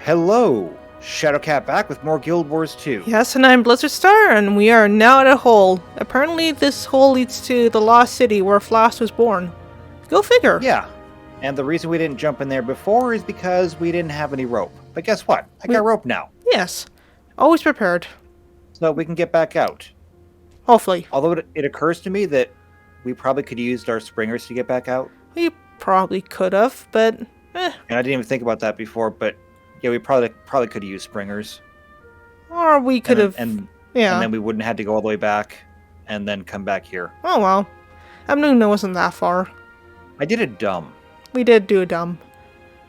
Hello! Shadowcat back with more Guild Wars 2. Yes, and I'm Blizzard Star, and we are now at a hole. Apparently this hole leads to the lost city where Vlast was born. Go figure. Yeah, and the reason we didn't jump in there before is because we didn't have any rope. But guess what? I got rope now. Yes. Always prepared. So we can get back out. Hopefully. Although it occurs to me that we probably could have used our springers to get back out. We probably could have, but And I didn't even think about that before, but yeah, we probably could have used springers. Or we could have... Yeah. And then we wouldn't have to go all the way back and then come back here. Oh well. Amnuna wasn't that far. I did it dumb. We did do a dumb.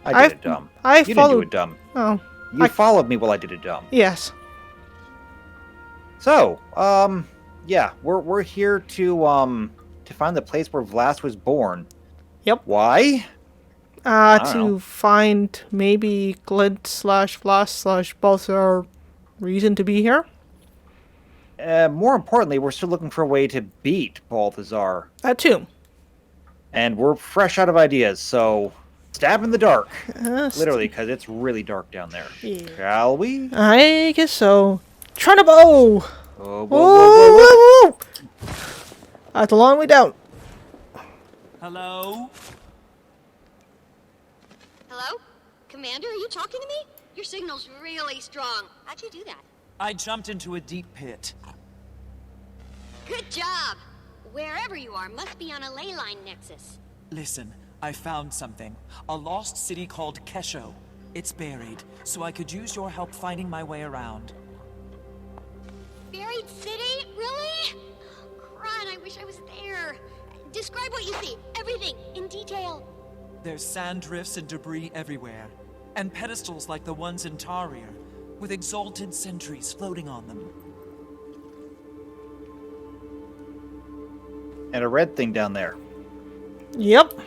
I did it dumb. You didn't do it dumb. Oh. You followed me while I did it dumb. Yes. So, yeah, we're here to find the place where Vlast was born. Yep. Why? To find maybe Glint / Vlast / Balthazar reason to be here. More importantly, we're still looking for a way to beat Balthazar. That too. And we're fresh out of ideas, so stab in the dark. Literally, because it's really dark down there. Yeah. Shall we? I guess so. Try to bow! Oh, whoa. That's a long way down. Hello? Hello? Commander, are you talking to me? Your signal's really strong. How'd you do that? I jumped into a deep pit. Good job! Wherever you are must be on a ley line nexus. Listen, I found something. A lost city called Kesho. It's buried, so I could use your help finding my way around. Buried city? Really? Crud, I wish I was there. Describe what you see. Everything, in detail. There's sand drifts and debris everywhere. And pedestals like the ones in Tarir, with exalted sentries floating on them. And a red thing down there. Yep.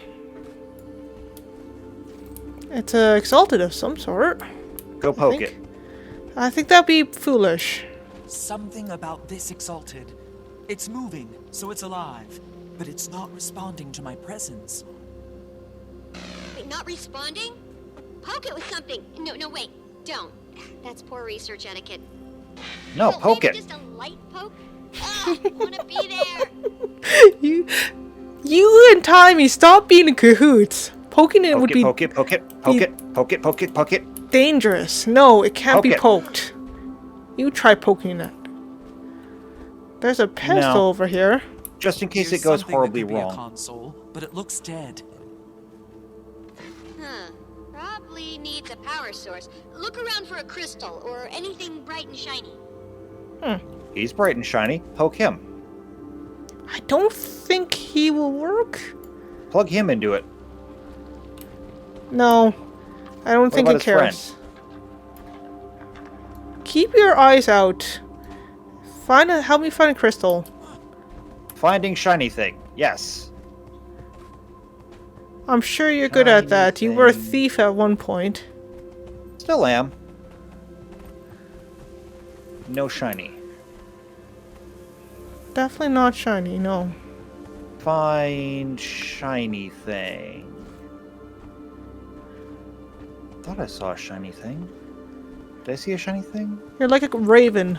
It's exalted of some sort. Go poke it. I think that'd be foolish. Something about this exalted. It's moving, so it's alive. But it's not responding to my presence. Wait, not responding? Poke it with something. No, wait. Don't. That's poor research etiquette. No, Well, poke maybe it. just a light poke? Ugh, I wanna be there. You and Timey, stop being in cahoots. Poking it would be Poke it. dangerous. No, it can't be Poke it. poked. You try poking it. There's a pedestal over here. Just in case Here's it goes something horribly that could be a wrong. console, but it looks dead. Huh. Probably needs a power source. Look around for a crystal or anything bright and shiny. He's bright and shiny. Poke him. I don't think he will work. Plug him into it. No, I don't think about it his friend? cares. Keep your eyes out. Help me find a crystal. Finding shiny thing. Yes. I'm sure you're good at Shiny that. You were a thing. thief at one point. Still am. No shiny. Definitely not shiny, no. Find shiny thing. Thought I saw a shiny thing. Did I see a shiny thing? You're like a raven.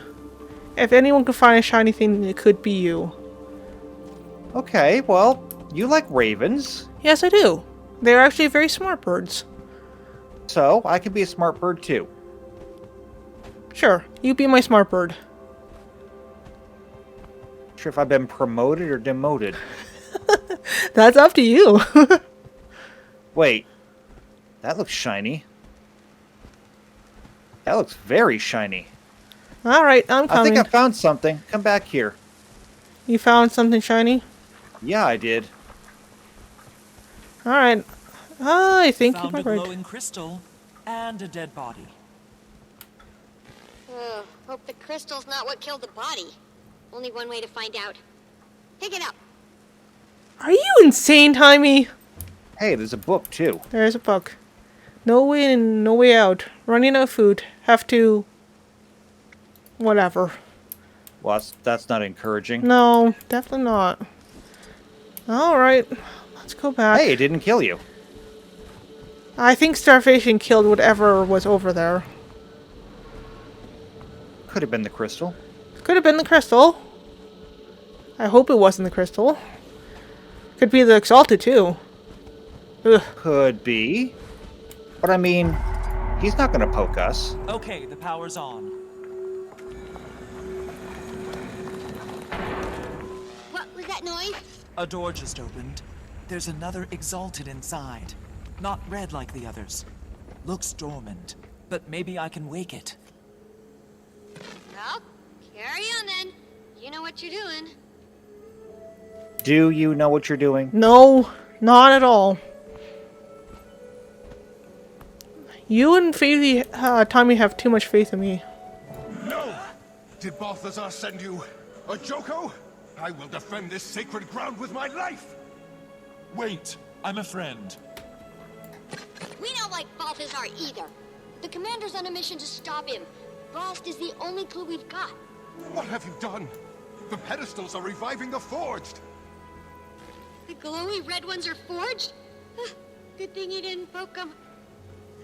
If anyone could find a shiny thing, it could be you. Okay, well, you like ravens, Yes, I do. They're actually very smart birds. so I can be a smart bird too. Sure, you be my smart bird. Sure if I've been promoted or demoted. That's up to you. Wait, that looks shiny. That looks very shiny. Alright, I'm coming. I think I found something. Come back here. You found something shiny? Yeah, I did. Alright. I think you Found a might right. glowing crystal and a dead body. Hope the crystal's not what killed the body. Only one way to find out. Pick it up. Are you insane, Timey? Hey, there's a book too. There's a book. No way in, no way out. Running out of food. Have to... Whatever. Well, that's not encouraging. No, definitely not. Alright. Let's go back. Hey, it didn't kill you. I think starvation killed whatever was over there. Could have been the crystal. Could have been the crystal. I hope it wasn't the crystal. Could be the exalted too. Ugh. Could be. But I mean, he's not gonna poke us. Okay, the power's on. What was that noise? A door just opened. There's another exalted inside. Not red like the others. Looks dormant, but maybe I can wake it. Well, carry on then. You know what you're doing. Do you know what you're doing? No, not at all. You and Tommy have too much faith in me. No! Did Balthazar send you a Joko? I will defend this sacred ground with my life! Wait, I'm a friend. We don't like Balthazar either. The commander's on a mission to stop him. Vlast is the only clue we've got. What have you done? The pedestals are reviving the forged! The glowy red ones are forged? Good thing you didn't poke them.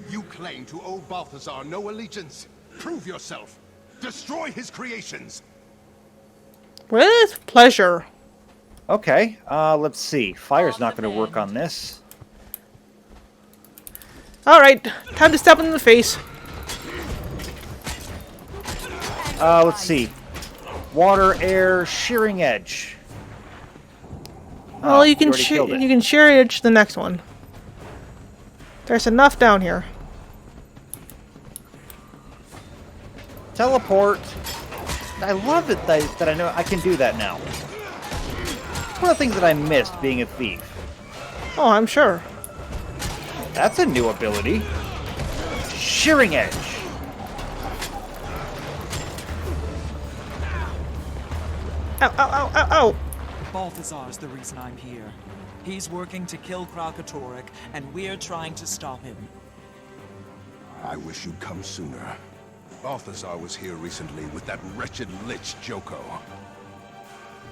You claim to owe Balthazar no allegiance. Prove yourself. Destroy his creations. With pleasure. Okay, let's see. Fire's not gonna work on this. Alright, time to step in the face. Let's see. Water, air, shearing edge. Well, you can already killed it. you can shear edge the next one. There's enough down here. Teleport. I love it that I know I can do that now. It's one of the things that I missed being a thief. Oh, I'm sure. That's a new ability. Shearing edge. Ow, ow, ow, ow, ow. Balthazar's the reason I'm here. He's working to kill Kralkatorrik, and we're trying to stop him. I wish you'd come sooner. Balthazar was here recently with that wretched lich Joko.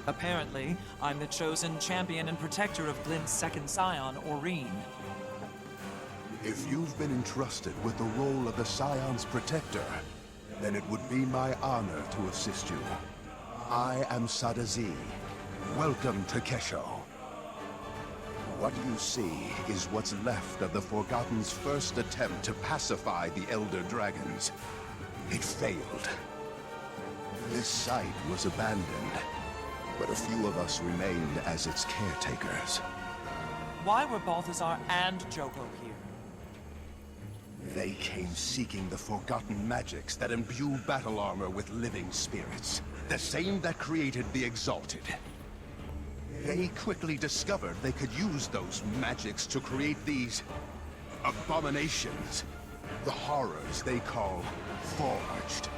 Apparently, I'm the chosen champion and protector of Glint's second scion, Aurene. If you've been entrusted with the role of the Scion's protector, then it would be my honor to assist you. I am Sadazi. Welcome to Kesho. What you see is what's left of the Forgotten's first attempt to pacify the Elder Dragons. It failed. This site was abandoned, but a few of us remained as its caretakers. Why were Balthazar and Joko here? They came seeking the forgotten magics that imbue battle armor with living spirits, the same that created the Exalted. They quickly discovered they could use those magics to create these abominations, the horrors they call Forged.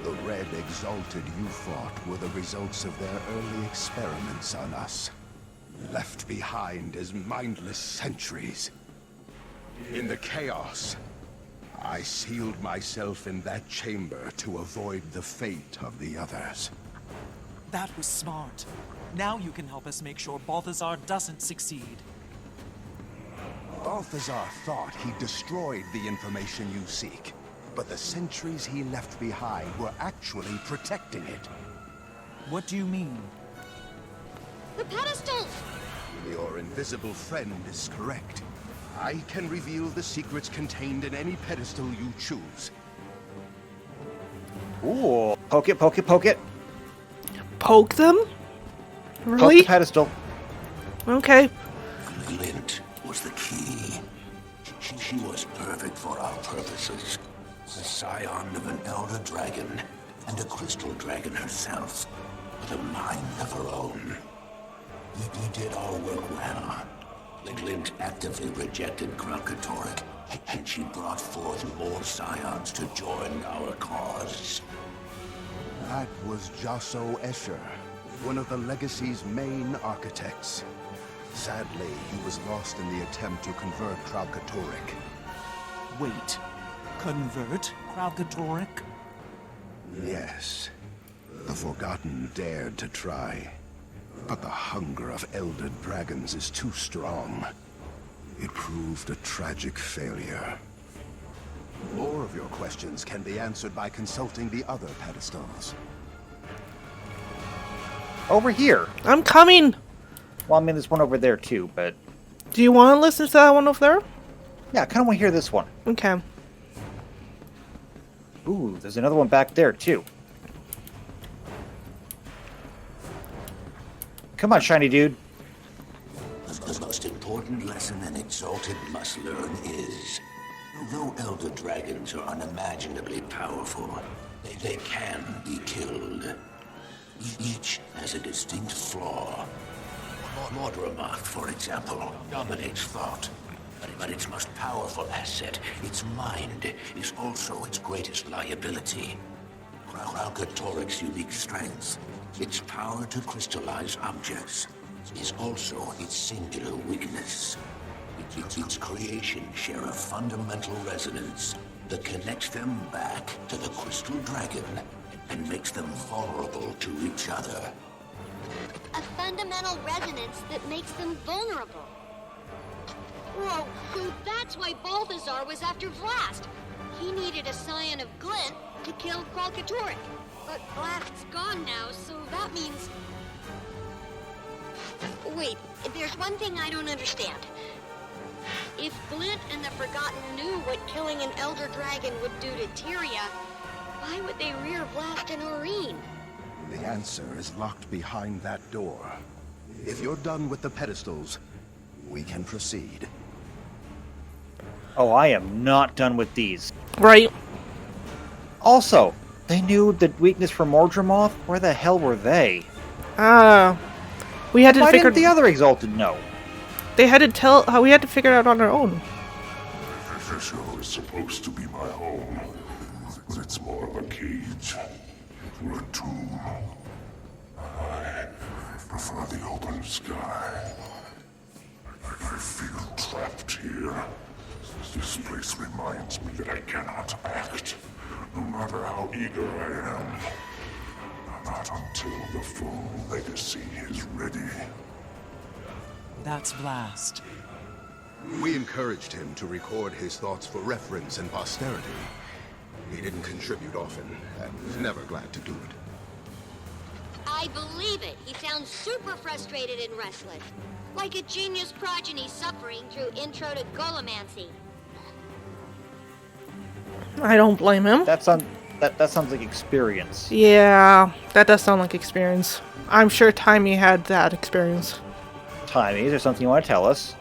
The Red Exalted you fought were the results of their early experiments on us, left behind as mindless sentries. In the chaos, I sealed myself in that chamber to avoid the fate of the others. That was smart. Now you can help us make sure Balthazar doesn't succeed. Balthazar thought he destroyed the information you seek, but the sentries he left behind were actually protecting it. What do you mean? The pedestals! Your invisible friend is correct. I can reveal the secrets contained in any pedestal you choose. Ooh. Poke it, poke it, poke it. Poke them? Poke Really? the pedestal. Okay. Glint was the key. She was perfect for our purposes. The scion of an elder dragon, and a crystal dragon herself, with a mind of her own. We did our work well. The Glint actively rejected Kralkatorrik, and she brought forth more scions to join our cause. That was Jasso Escher, one of the legacy's main architects. Sadly, he was lost in the attempt to convert Kralkatorrik. Wait. Convert Kralkatorrik? Yes. The Forgotten dared to try. But the hunger of Elder Dragons is too strong. It proved a tragic failure. More of your questions can be answered by consulting the other pedestals. Over here. I'm coming. Well, I mean, there's one over there too, but Do you want to listen to that one over there? yeah, I kind of want to hear this one. Okay. Ooh, there's another one back there too. Come on, shiny dude. The most important lesson an Exalted must learn is, although Elder Dragons are unimaginably powerful, they can be killed. Each has a distinct flaw. Mordramoth, for example, dominates thought. But its most powerful asset, its mind, is also its greatest liability. Kralkatorik's unique strength, its power to crystallize objects, is also its singular weakness. Its creations share a fundamental resonance that connects them back to the Crystal Dragon and makes them vulnerable to each other. A fundamental resonance that makes them vulnerable. Whoa, so that's why Balthazar was after Vlast. He needed a scion of Glint to kill Kralkatorik. But Vlast's gone now, so that means... Wait, there's one thing I don't understand. If Glint and the Forgotten knew what killing an Elder Dragon would do to Tyria, why would they rear Vlast and Aurene? The answer is locked behind that door. If you're done with the pedestals, we can proceed. Oh, I am not done with these. Right. Also, they knew the weakness for Mordramoth? Where the hell were they? We had to Why figure. didn't the other Exalted know? They had to tell. We had to figure it out on our own. Kesho is supposed to be my home, but it's more of a cage, or a tomb. I prefer the open sky. I feel trapped here. This place reminds me that I cannot act, no matter how eager I am. Not until the full legacy is ready. That's Vlast. We encouraged him to record his thoughts for reference and posterity. He didn't contribute often, and was never glad to do it. I believe it. He sounds super frustrated and restless. Like a genius progeny suffering through Intro to Golomancy. I don't blame him. That sounds like experience. Yeah, that does sound like experience. I'm sure Timey had that experience. Timey, is there something you want to tell us?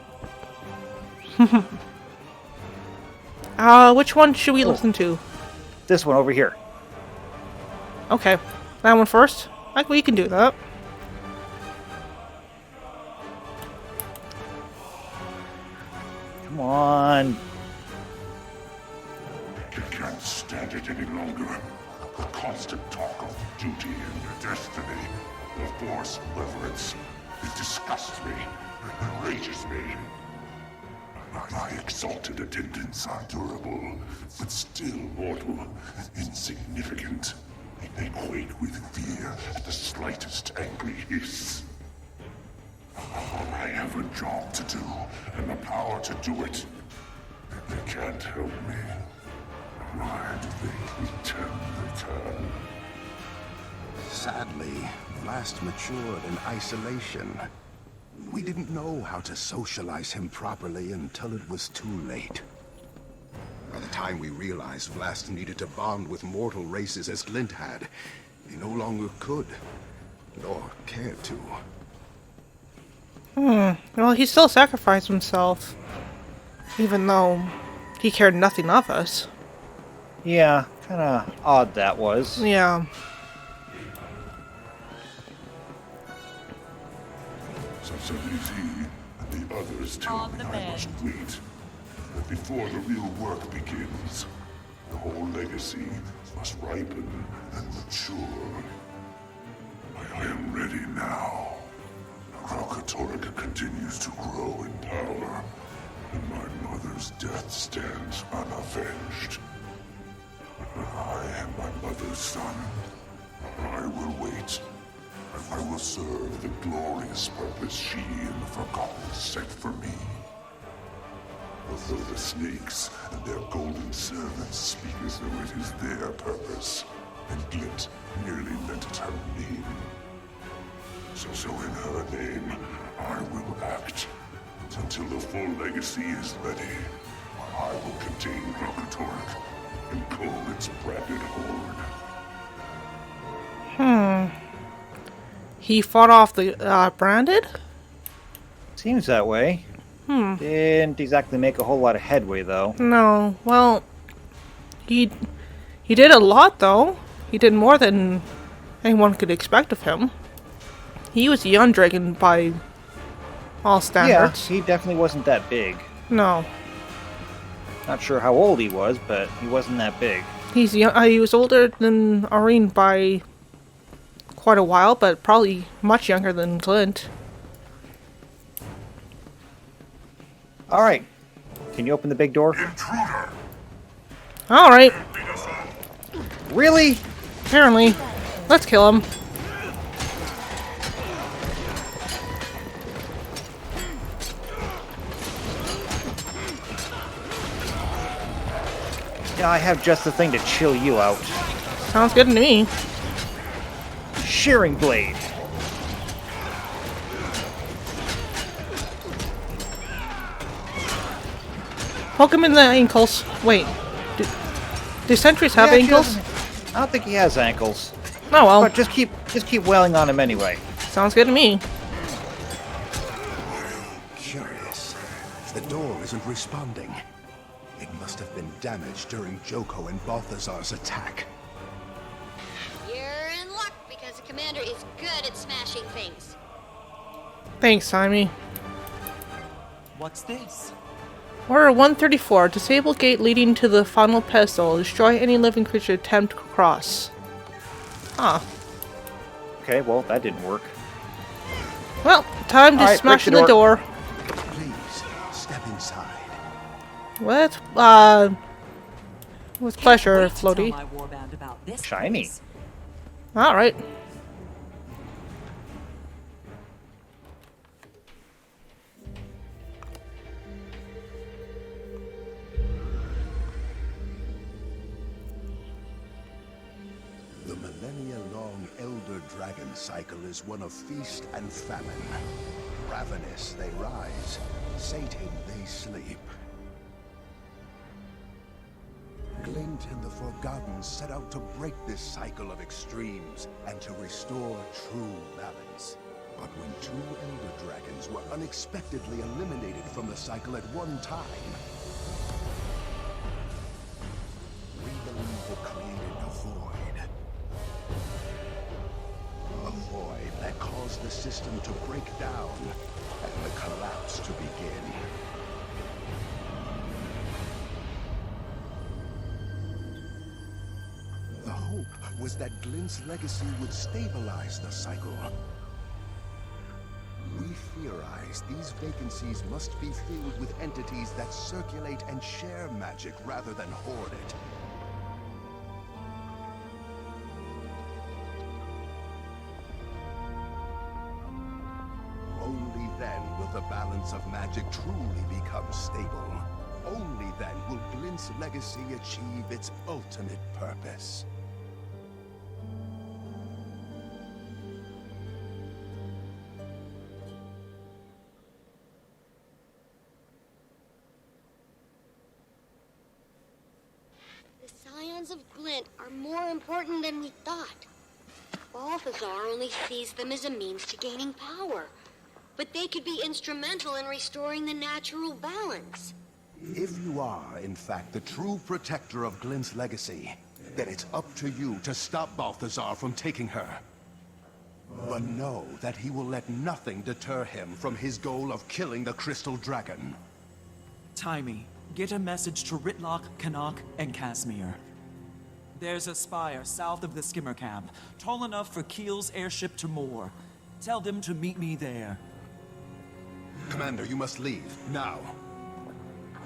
Which one should we listen to? This one over here. Okay, that one first. We can do that. Come on. I can't stand it any longer. The constant talk of duty and destiny, the force reverence. It disgusts me. It enrages me. My exalted attendants are durable, but still mortal, insignificant. They quake with fear at the slightest angry hiss. I have a job to do, and the power to do it. They can't help me. Why do they return? Sadly, Vlast matured in isolation. We didn't know how to socialize him properly until it was too late. By the time we realized Vlast needed to bond with mortal races as Glint had, he no longer could, nor cared to. Well, he still sacrificed himself. Even though he cared nothing of us. Yeah, kinda odd that was. Yeah. So he and the others tell me I must wait. But before the real work begins, the whole legacy must ripen and mature. I am ready now. Kralkatorik continues to grow in power, and my mother's death stands unavenged. But I am my mother's son. I will wait. I will serve the glorious purpose she and the Forgotten set for me. Although the snakes and their golden servants speak as though it is their purpose, and Glint merely lent it her name. So in her name, I will act. Until the full legacy is ready, I will contain Rockatorak and call its branded horde. He fought off the branded? Seems that way. Didn't exactly make a whole lot of headway, though. No. Well, he did a lot, though. He did more than anyone could expect of him. He was a young dragon by all Yeah, standards. he definitely wasn't that big. No. Not sure how old he was, but he wasn't that big. He's young. He was older than Aurene by quite a while, but probably much younger than Glint. All right. Can you open the big door? Intruder! Alright, Really? apparently. Let's kill him. Yeah, I have just the thing to chill you out. Sounds good to me. Shearing blade. Poke him in the ankles. Wait. Do sentries have He actually ankles? doesn't- I don't think he has ankles. Oh well. But just keep wailing on him anyway. Sounds good to me. Curious. The door isn't responding. It must have been damaged during Joko and Balthazar's attack. You're in luck because the commander is good at smashing things. Thanks, Simey. What's this? Order 134. Disable gate leading to the final pedestal. Destroy any living creature attempt to cross. Huh. Okay, well, that didn't work. Well, time to Alright, smash in break the the door. Please, step inside. With pleasure, Wait to tell Floaty. my warband about this Shiny. place. Alright. The millennia-long Elder Dragon cycle is one of feast and famine. Ravenous they rise, sating they sleep. Glint and the Forgotten set out to break this cycle of extremes and to restore true balance. But when two Elder Dragons were unexpectedly eliminated from the cycle at one time, we believe it created a void. A void that caused the system to break down and the collapse to begin. The hope was that Glint's legacy would stabilize the cycle. We theorize these vacancies must be filled with entities that circulate and share magic rather than hoard it. Only then will the balance of magic truly become stable. Only then will Glint's legacy achieve its ultimate purpose. The scions of Glint are more important than we thought. Balthazar only sees them as a means to gaining power. But they could be instrumental in restoring the natural balance. If you are, in fact, the true protector of Glint's legacy, then it's up to you to stop Balthazar from taking her. But know that he will let nothing deter him from his goal of killing the Crystal Dragon. Timey, get a message to Ritlock, Canuck, and Casimir. There's a spire south of the skimmer camp, tall enough for Keel's airship to moor. Tell them to meet me there. Commander, you must leave, now.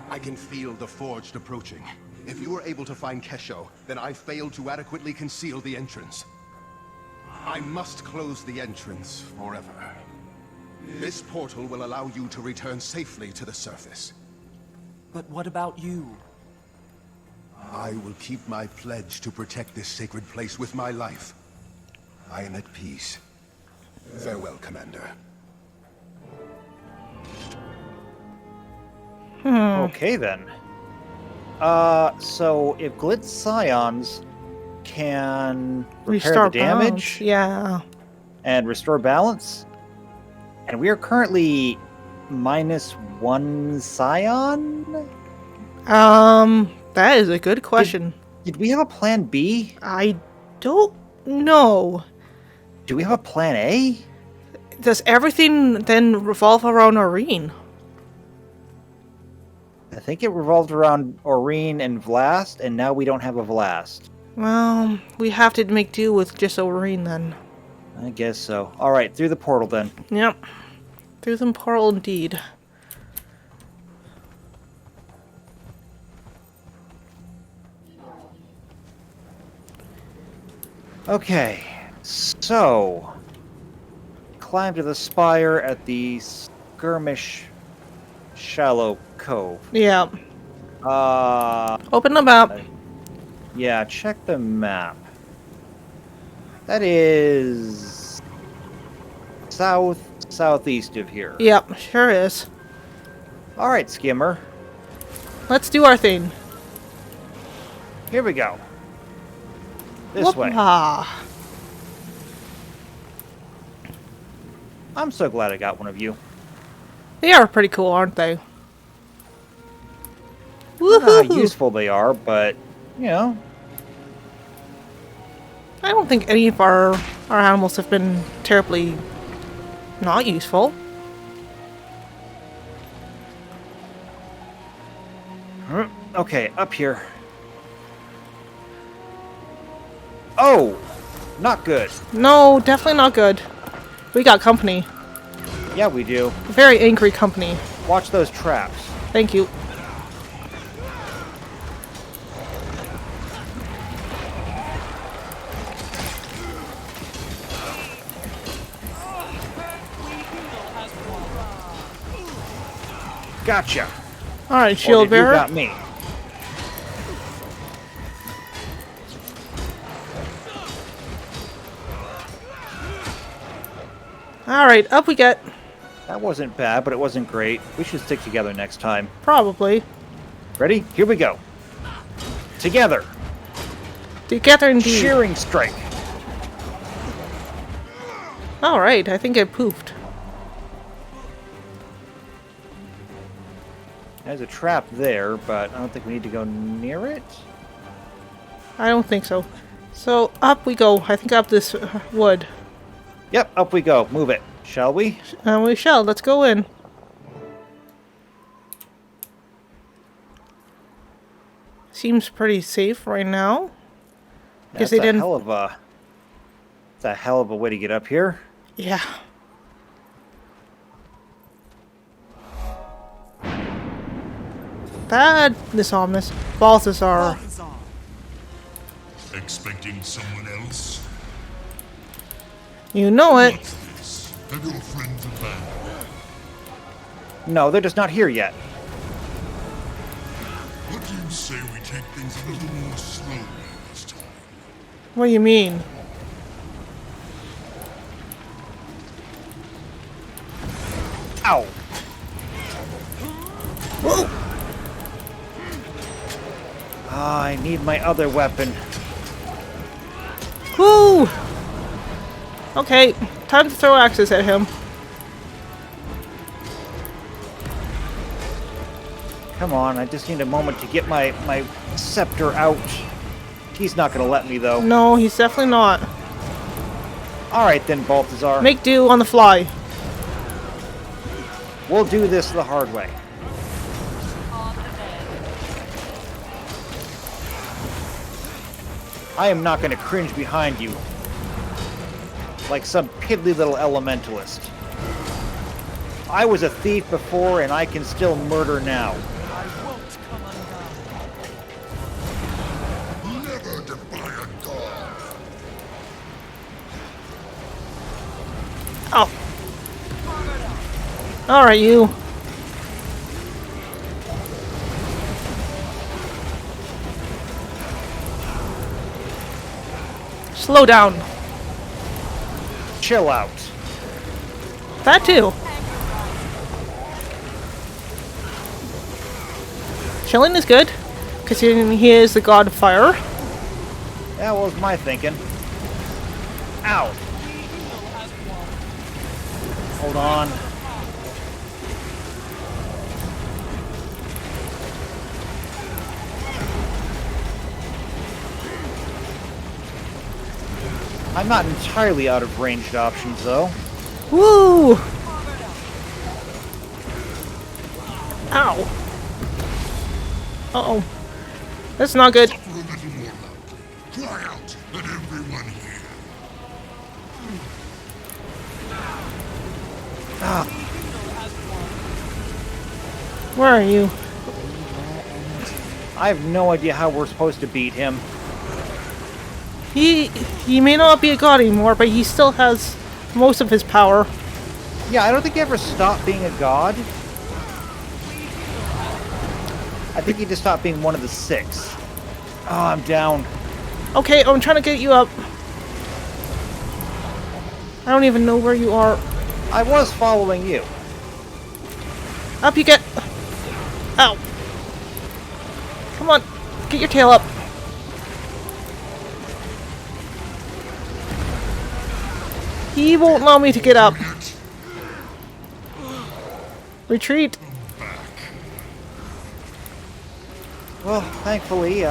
I can feel the Forged approaching. If you are able to find Kesho, then I failed to adequately conceal the entrance. I must close the entrance forever. This portal will allow you to return safely to the surface. But what about you? I will keep my pledge to protect this sacred place with my life. I am at peace. Farewell, Commander. Okay then. So if Glit's scions can repair Restore the damage balance. Yeah. and restore balance, and we are currently -1 scion. That is a good question. Did we have a plan B? I don't know. Do we have a plan A? Does everything then revolve around Aurene? I think it revolved around Aurene and Vlast, and now we don't have a Vlast. Well, we have to make do with just Aurene then. I guess so. Alright, through the portal then. Yep. Through the portal indeed. Okay, so climb to the spire at the skirmish shallow cove. Yeah. Uh, Open the map. yeah, check the map. That is southeast of here. Yep, sure is. All right, skimmer. Let's do our thing. Here we go. This way. Whoop-ah. I'm so glad I got one of you. They are pretty cool, aren't they? I don't know how Woohoo! useful they are, but you know, I don't think any of our animals have been terribly not useful. okay, up here. Oh, not good. No, definitely not good. We got company. Yeah, we do. Very angry company. Watch those traps. Thank you. Gotcha. Alright, Or shield did you bearer. got me. Alright, up we get. That wasn't bad, but it wasn't great. We should stick together next time. Probably. Ready? Here we go. Together. Together indeed. Shearing strike. Alright, I think it poofed. There's a trap there, but I don't think we need to go near it. I don't think so. So, up we go. I think up this wood. Yep, up we go. Move it. Shall we? And we shall. Let's go in. Seems pretty safe right now. Guess That's they a didn't. hell of a... It's a hell of a way to get up here. Yeah. Bad. This ominous. Balthazar. Balthazar. Expecting someone else? You know it. What's this? Have your friends abandoned? No, they're just not here yet. What do you say we take things a little more slowly this time? What do you mean? Ow! Ah, I need my other weapon. Woo! Okay, time to throw axes at him. Come on, I just need a moment to get my scepter out. He's not gonna let me, though. No, he's definitely not. Alright then, Balthazar. Make do on the fly. We'll do this the hard way. I am not gonna cringe behind you like some piddly little elementalist. I was a thief before, and I can still murder now. I won't come undone. Never defy a god! Oh. Alright, you. Slow down. Chill out. That too. Chilling is good, considering he is the god of fire. That was my thinking. Ow. Hold on. I'm not entirely out of ranged options, though. Woo! Ow. Uh-oh. That's not good. For a little more love. Cry out, let everyone hear. Where are you? I have no idea how we're supposed to beat him. He may not be a god anymore, but he still has most of his power. Yeah, I don't think he ever stopped being a god. I think he just stopped being one of the 6. Oh, I'm down. Okay, I'm trying to get you up. I don't even know where you are. I was following you. Up you get. Ow. Come on, get your tail up. He won't allow me to get up. Retreat. Well, thankfully,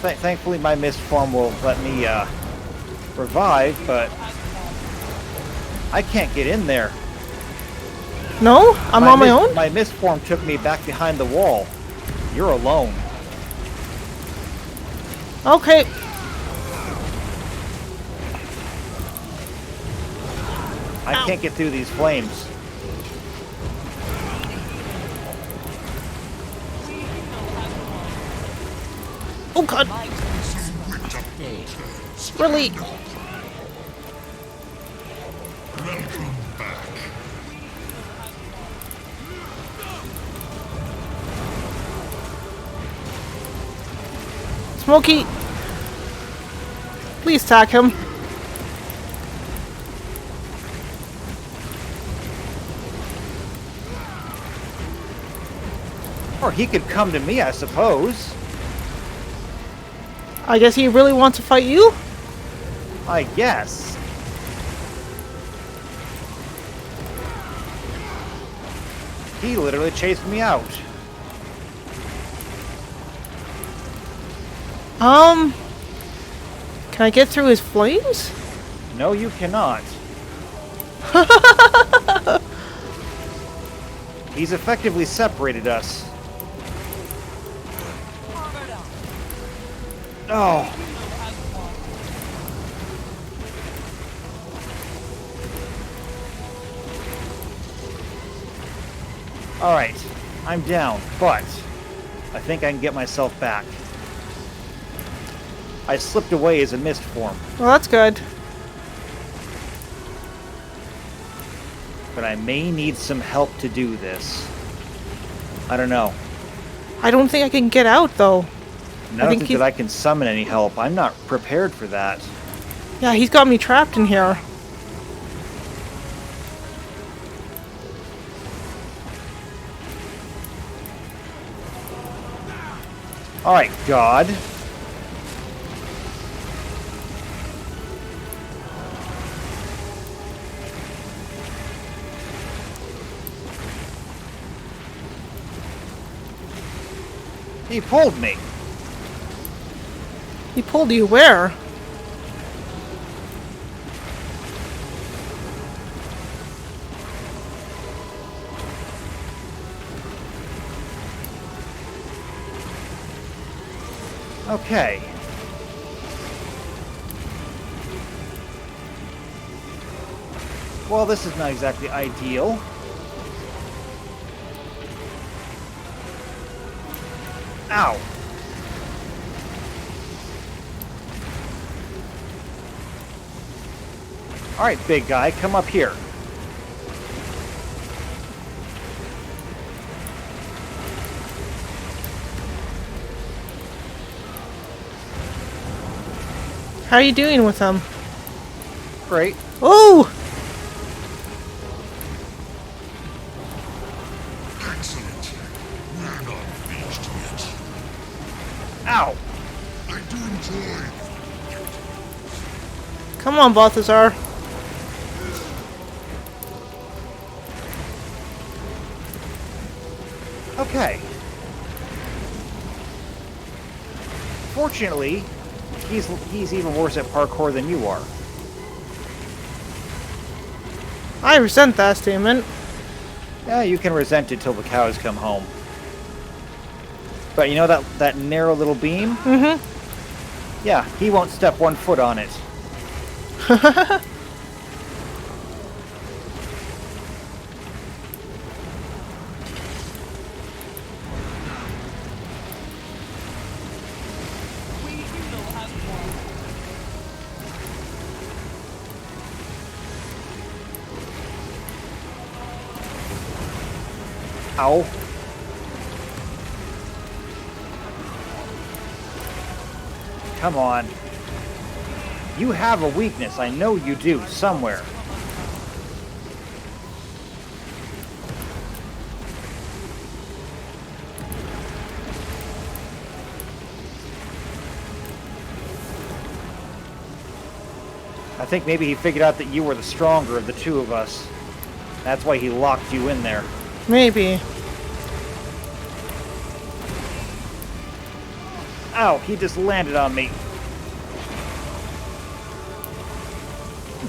thankfully my mist form will let me, revive, but I can't get in there. No? I'm on my own? My mist form took me back behind the wall. You're alone. Okay. I can't get through these flames. Oh god. Really? Welcome back. Smokey. Please attack him. Or he could come to me, I suppose. I guess he really wants to fight you? I guess. He literally chased me out. Can I get through his flames? No, you cannot. He's effectively separated us. Oh. Alright, I'm down, but I think I can get myself back. I slipped away as a mist form, Well, that's good. but I may need some help to do this. I don't know. I don't think I can get out, though. I don't think he's- that I can summon any help. I'm not prepared for that. Yeah, he's got me trapped in here. Alright, God. He pulled me. He pulled you where? Okay. Well, this is not exactly ideal. Ow. Alright, big guy, come up here. How are you doing with them? Great. Oh! Excellent. We're not finished yet. Ow! I do enjoy. Come on, Balthazar. Okay. Fortunately, he's even worse at parkour than you are. I resent that statement. Yeah, you can resent it till the cows come home. But you know that narrow little beam? Mm-hmm. Yeah, he won't step 1 foot on it. Ow. Come on. You have a weakness. I know you do, somewhere. I think maybe he figured out that you were the stronger of the two of us. That's why he locked you in there. Maybe. Ow, he just landed on me.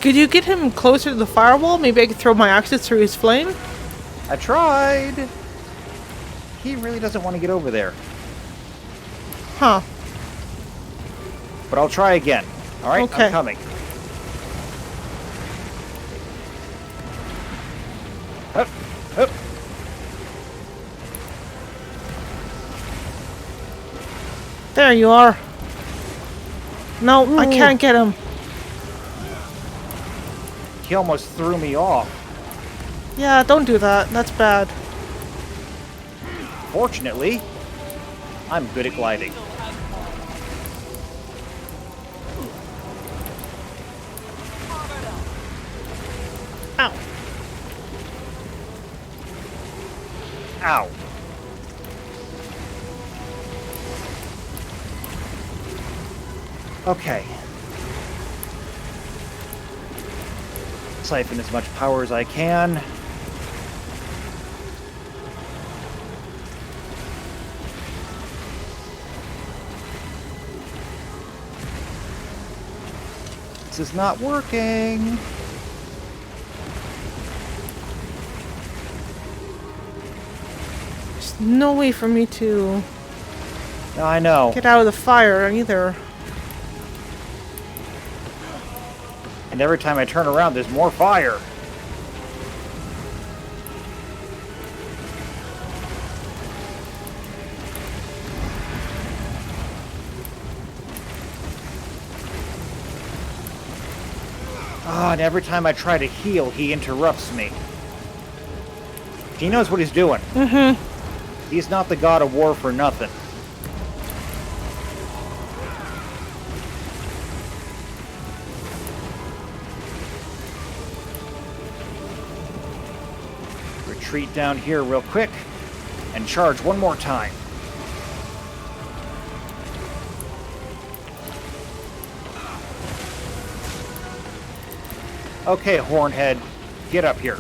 Could you get him closer to the firewall? Maybe I could throw my axes through his flame? I tried. He really doesn't want to get over there. Huh. But I'll try again. Alright, Okay. I'm coming. Hup, hup. There you are. No, I can't get him. He almost threw me off. Yeah, don't do that. That's bad. Fortunately, I'm good at gliding. Ow. Ow. Okay. Siphon as much power as I can. This is not working. There's no way for me to No, I know. get out of the fire either. And every time I turn around, there's more fire. Ah, and every time I try to heal, he interrupts me. He knows what he's doing. Mm-hmm. He's not the god of war for nothing. Retreat down here real quick and charge one more time. Okay, Hornhead, get up here.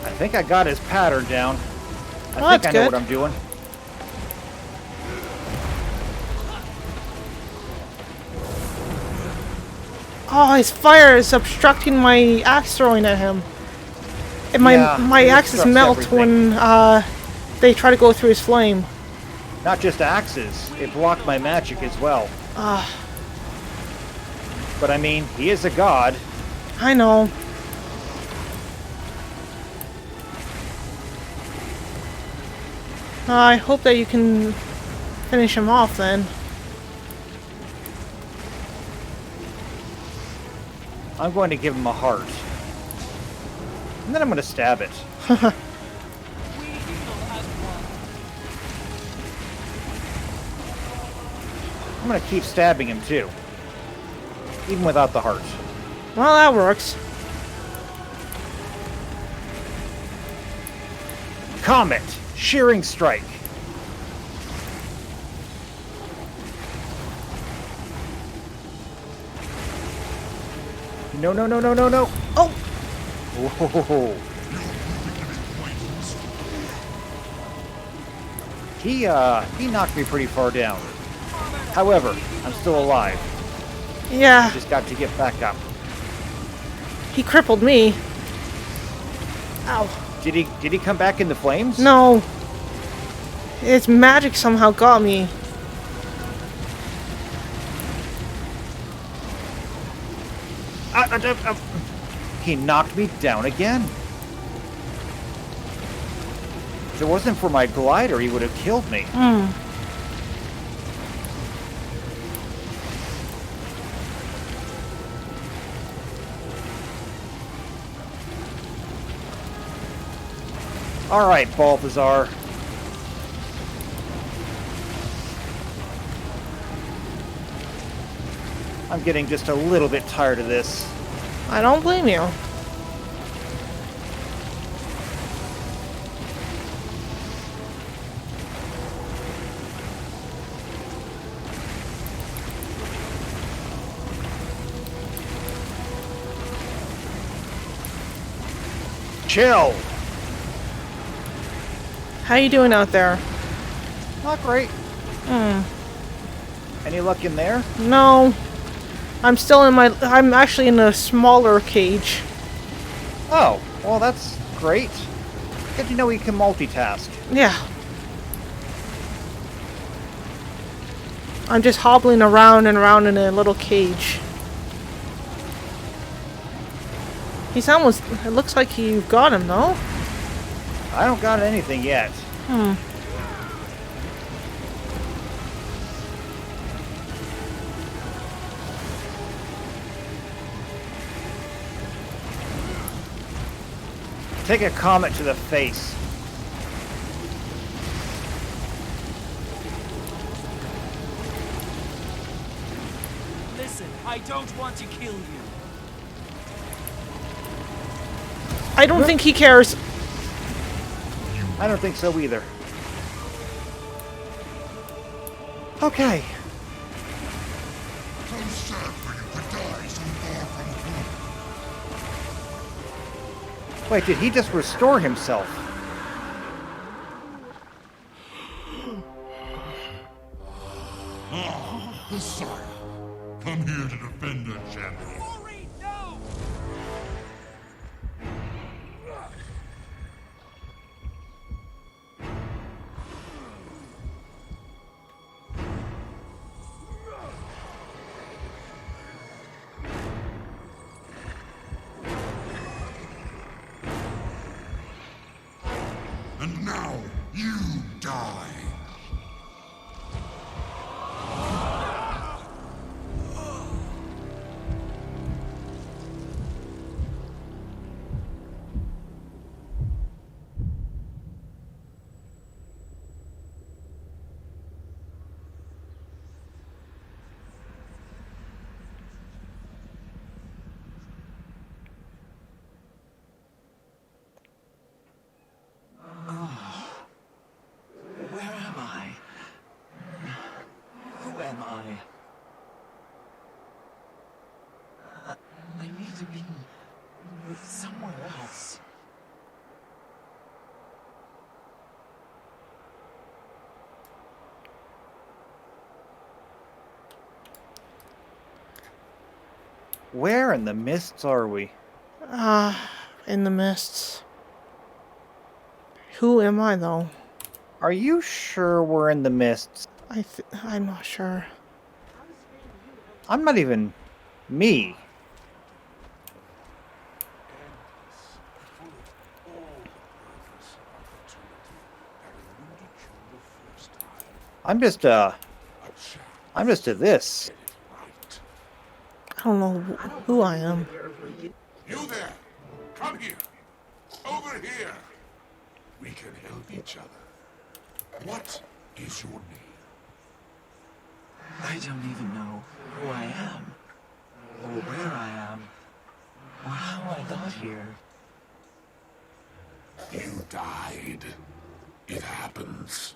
I think I got his pattern down. Oh, I think that's I know good. what I'm doing. Oh, his fire is obstructing my axe throwing at him. And my Yeah, it axes obstructs melt everything. when they try to go through his flame. Not just axes, it blocked my magic as well. Ah. But I mean, he is a god. I know. I hope that you can finish him off then. I'm going to give him a heart. And then I'm going to stab it. We evil as one. I'm going to keep stabbing him too. Even without the heart. Well, that works. Comet! Shearing strike! No, no, no, no, no, no! Oh! Whoa. He knocked me pretty far down. However, I'm still alive. Yeah, Just got to get back up. he crippled me. Ow. Did he come back in the flames? No. His magic somehow got me. He knocked me down again. If it wasn't for my glider, he would have killed me. All right, Balthazar. I'm getting just a little bit tired of this. I don't blame you. Chill. How you doing out there? Not great. Any luck in there? No. I'm still in my... I'm actually in a smaller cage. Oh, well, that's great. Good to know you can multitask. Yeah. I'm just hobbling around and around in a little cage. He's almost... It looks like you've got him, though. I don't got anything yet. Take a comet to the face. Listen, I don't want to kill you. I don't think he cares. I don't think so either. Okay. So sad for you to die so far from home. Wait, did he just restore himself? The Sire. Come here to defend our champion. Aurene, no! And now, you die. Where am I? Who am I? I need to be somewhere else. Where in the mists are we? In the mists. Who am I, though? Are you sure we're in the mists? I'm not sure. I'm not even Me. I'm just a this. I don't know who I am. You there! Come here! Over here! We can help each other. What is your name? I don't even know who I am, or where I am, or how I got here. You died. It happens.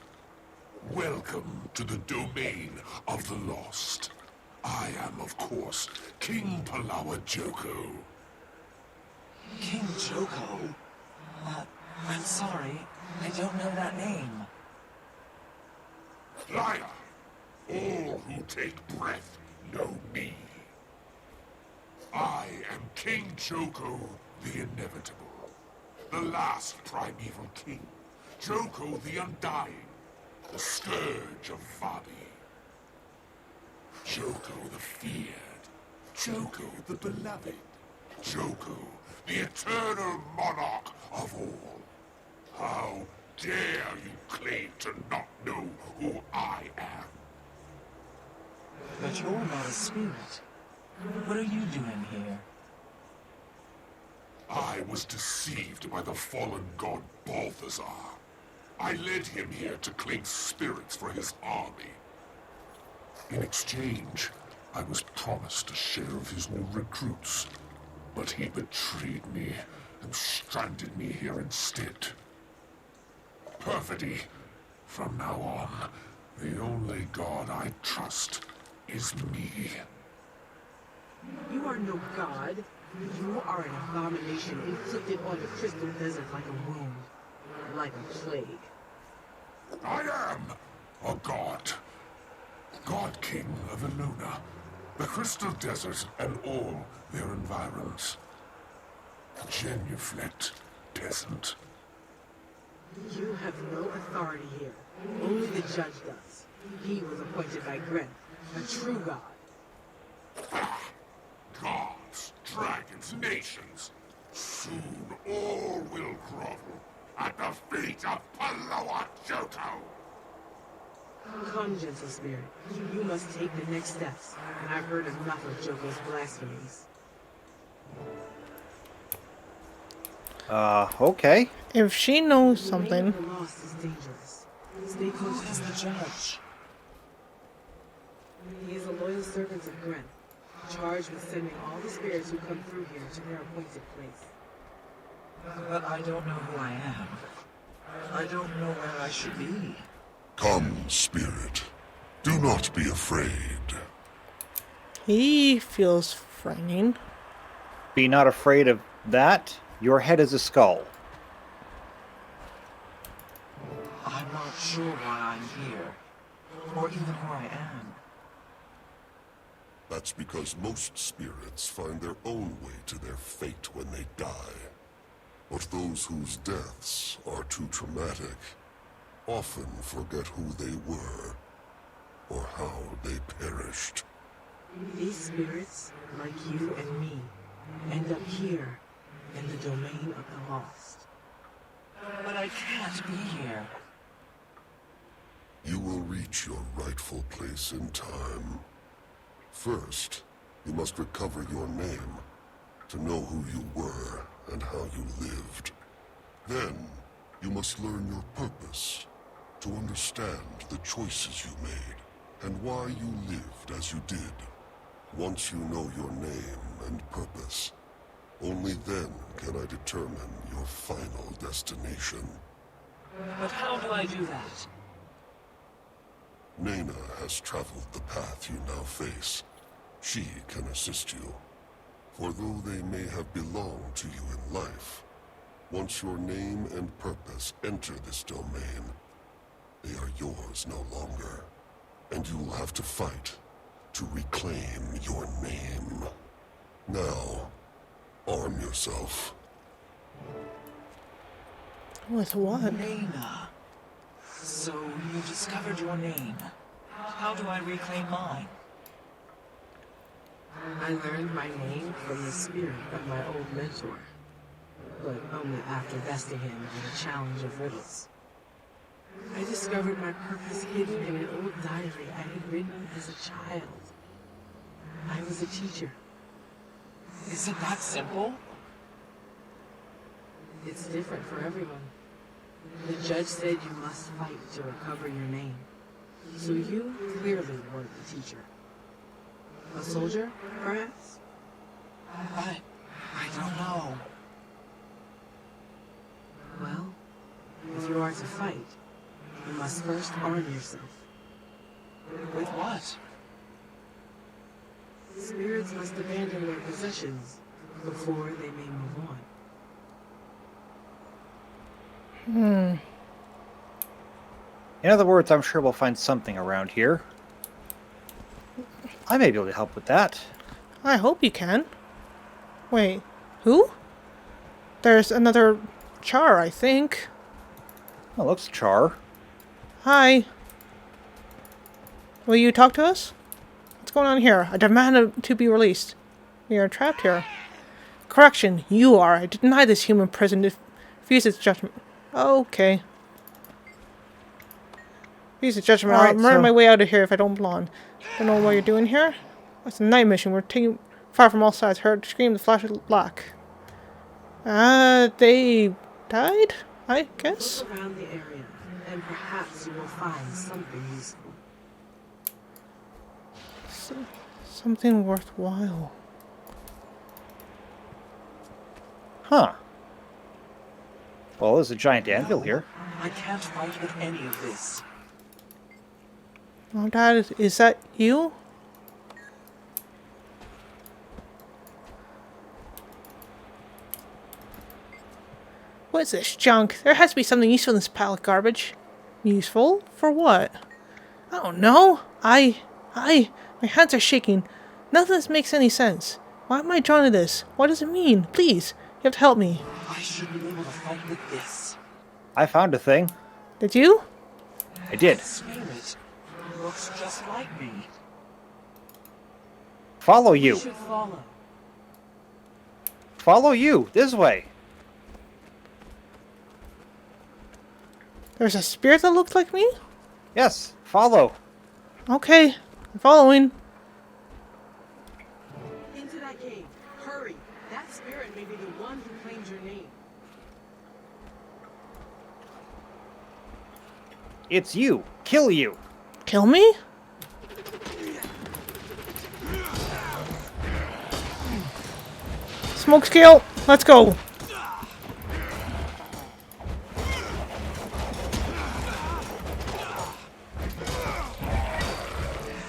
Welcome to the domain of the lost. I am, of course, King Palawa Joko. King Joko? I'm sorry, I don't know that name. Liar! All who take breath know me. I am King Joko, the Inevitable. The last primeval king. Joko the Undying. The scourge of Vabi. Joko the feared. Joko the beloved. Joko, the eternal monarch of all. How dare you claim to not know who I am? But you're not a spirit. What are you doing here? I was deceived by the fallen god Balthazar. I led him here to claim spirits for his army. In exchange, I was promised a share of his new recruits. But he betrayed me and stranded me here instead. Perfidy. From now on, the only god I trust is me. You are no god. You are an abomination inflicted on the Crystal Desert like a wound, like a plague. I am a god. God King of Eluna, the Crystal Desert and all their environs. Genuflect, peasant. You have no authority here. Only the judge does. He was appointed by Gren, a true god. Gods, dragons, nations. Soon all will grovel at the feet of Palawa Joko. Come, gentle spirit. You must take the next steps. I've heard enough of Joko's blasphemies. Okay. If she knows something, The lost is dangerous. Stay close Who is to the judge? He is a loyal servant of Gren, charged with sending all the spirits who come through here to their appointed place. But I don't know who I am. I don't know where I should be. Come, spirit. Do not be afraid. he feels frightening. Be not afraid of that. Your head is a skull. I'm not sure why I'm here, or even who I am. That's because most spirits find their own way to their fate when they die. But those whose deaths are too traumatic often forget who they were, or how they perished. These spirits, like you and me, end up here, in the domain of the lost. But I can't be here. You will reach your rightful place in time. First, you must recover your name, to know who you were and how you lived. Then, you must learn your purpose, to understand the choices you made, and why you lived as you did. Once you know your name and purpose, only then can I determine your final destination. But how do I do that? Nena has traveled the path you now face. She can assist you. For though they may have belonged to you in life, once your name and purpose enter this domain, they are yours no longer. And you will have to fight to reclaim your name. Now, arm yourself. With what? Nena. So you discovered your name. How do I reclaim mine? I I learned my name from the spirit of my old mentor, but only after besting him in a challenge of riddles. I discovered my purpose hidden in an old diary I had written as a child. I was a teacher. Is it that simple? It's different for everyone. The judge said you must fight to recover your name. So you clearly weren't the teacher. A soldier, perhaps? I don't know. Well, if you are to fight, you must first arm yourself. With what? Spirits must abandon their possessions before they may move on. In other words, I'm sure we'll find something around here. I may be able to help with that. I hope you can. Wait, who? There's another Char, I think. Oh, looks Char. Hi. Will you talk to us? What's going on here? I demand to be released. We are trapped here. Correction, you are. I deny this human prison to refuse its judgment. Okay. Refuse its judgment. Alright, I'll murder so- my way out of here if I don't belong. Don't know what you're doing here. It's a night mission. We're taking fire from all sides. Heard scream, the flash of black. They died, I guess. Look around the area, and perhaps you will find something useful. Something worthwhile. Huh. Well, there's a giant anvil here. I can't fight with any of this. Oh, Dad, is that you? What is this junk? There has to be something useful in this pile of garbage. Useful? For what? I don't know. My hands are shaking. None of this makes any sense. Why am I drawn to this? What does it mean? Please, you have to help me. I should be able to fight with this. I found a thing. Did you? I did. Spirit looks just like me. Follow You you. should follow. Follow you. This way. There's a spirit that looks like me? Yes. Follow. Okay, I'm following. Into that cave. Hurry. That spirit may be the one who claimed your name. It's you. Kill you. Kill me? Smoke scale, let's go.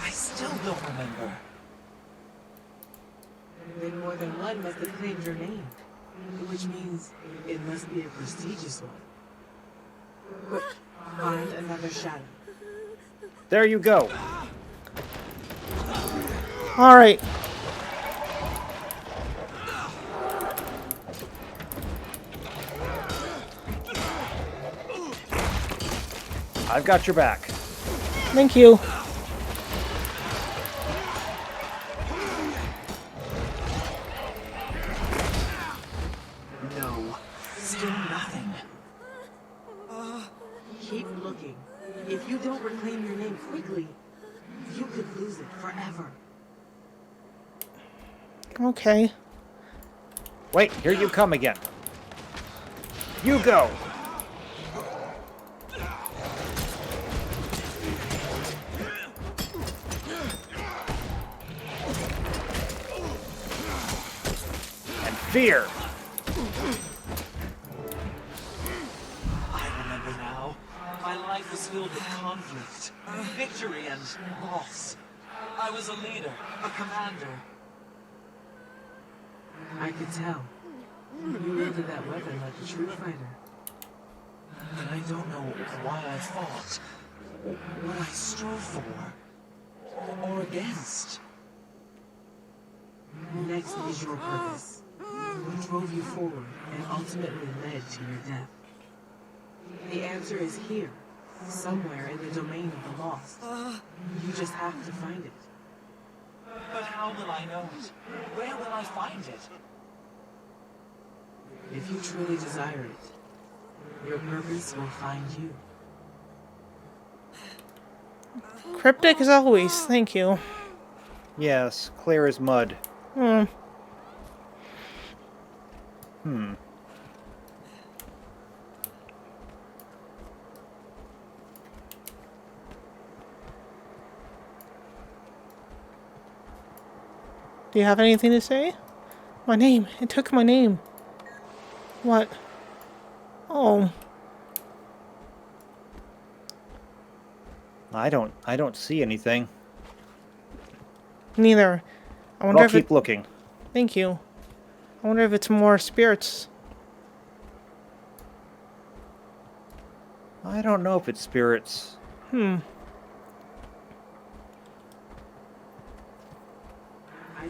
I still don't remember. Then more than one must have claimed your name. Which means it must be a prestigious one. Quick, find another shadow. There you go. Alright. I've got your back. Thank you. No, still nothing. Keep looking. If you don't reclaim your name quickly, you could lose it forever. Okay. Wait, here you come again. You go. And fear. I remember now. My life was filled with conflict, victory, and loss. I was a leader, a commander. I could tell. You wielded that weapon like a true fighter. But I don't know why I fought, what I strove for, or against. Next is your purpose. What drove you forward and ultimately led to your death? The answer is here, somewhere in the domain of the lost. You just have to find it. But how How will I know it? Where will I find it? If you truly desire it, your purpose will find you. Cryptic as always, thank you. Yes, clear as mud. Hmm. Do you have anything to say? My name. It took my name. What? Oh. I don't see anything. Neither. I But wonder I'll if keep it... looking. Thank you. I wonder if it's more spirits. I don't know if it's spirits. I'd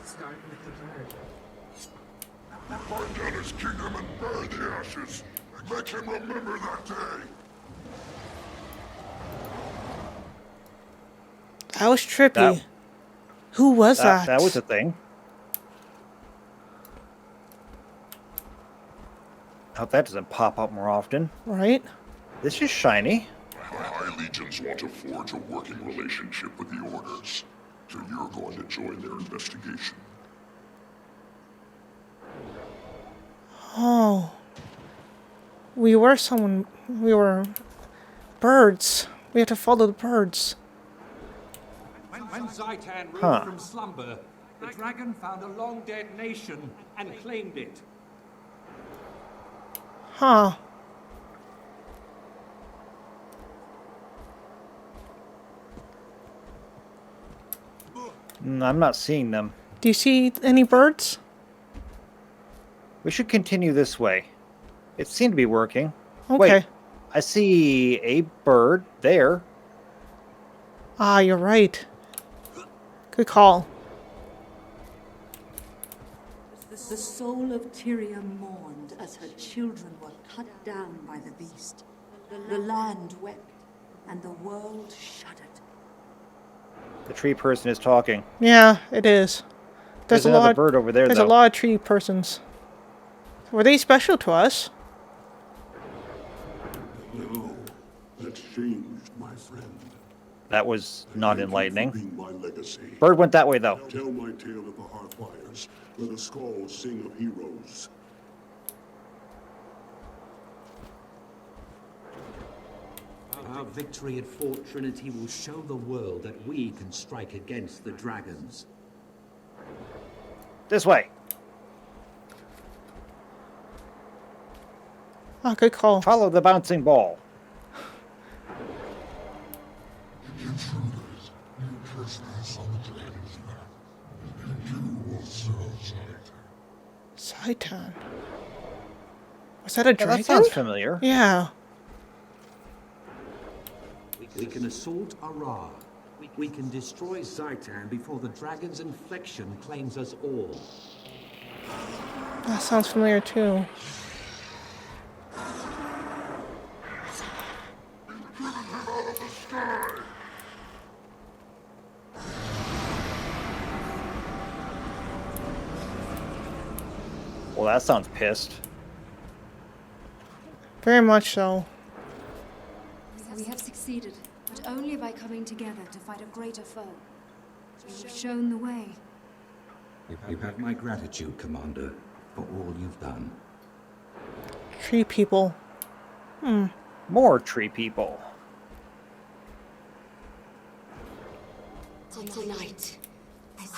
start with the bird. Burn down his kingdom and bury the ashes. Make him remember that day. That was trippy. That- Who was that? That was a thing. Hope that doesn't pop up more often. Right? This is shiny. The High Legions want to forge a working relationship with the Orders, so you're going to join their investigation. Oh. We were birds. We had to follow the birds. When Zaitan rose Huh. from slumber, the dragon found a long-dead nation and claimed it. Huh. I'm not seeing them. Do you see any birds? We should continue this way. It seemed to be working. Okay. Wait, I see a bird there. Ah, you're right. Good call. The soul of Tyria mourned as her children were cut down by the beast. The land wept, and the world shuddered. The tree person is talking. Yeah, it is. There's a another lot. bird over there, There's though. a lot of tree persons. Were they special to us? No, that changed, my friend. That was not enlightening. Being my legacy. Bird went that way, though. Tell my tale of the Heartfires. Let the skulls sing of heroes. Our victory at Fort Trinity will show the world that we can strike against the dragons. This way. Ah, good call. Follow the bouncing ball. Intruders, you trespass on the dragon's land, and you will serve Zaitan. Zaitan. Was that a Yeah, dragon? that sounds familiar. Yeah. We can assault Ara. We can destroy Zaitan before the dragon's infection claims us all. That sounds familiar too. Well, that sounds pissed. Very much so. We have succeeded, but only by coming together to fight a greater foe. You've shown the way. You have my gratitude, Commander, for all you've done. Tree people. More tree people. Tonight,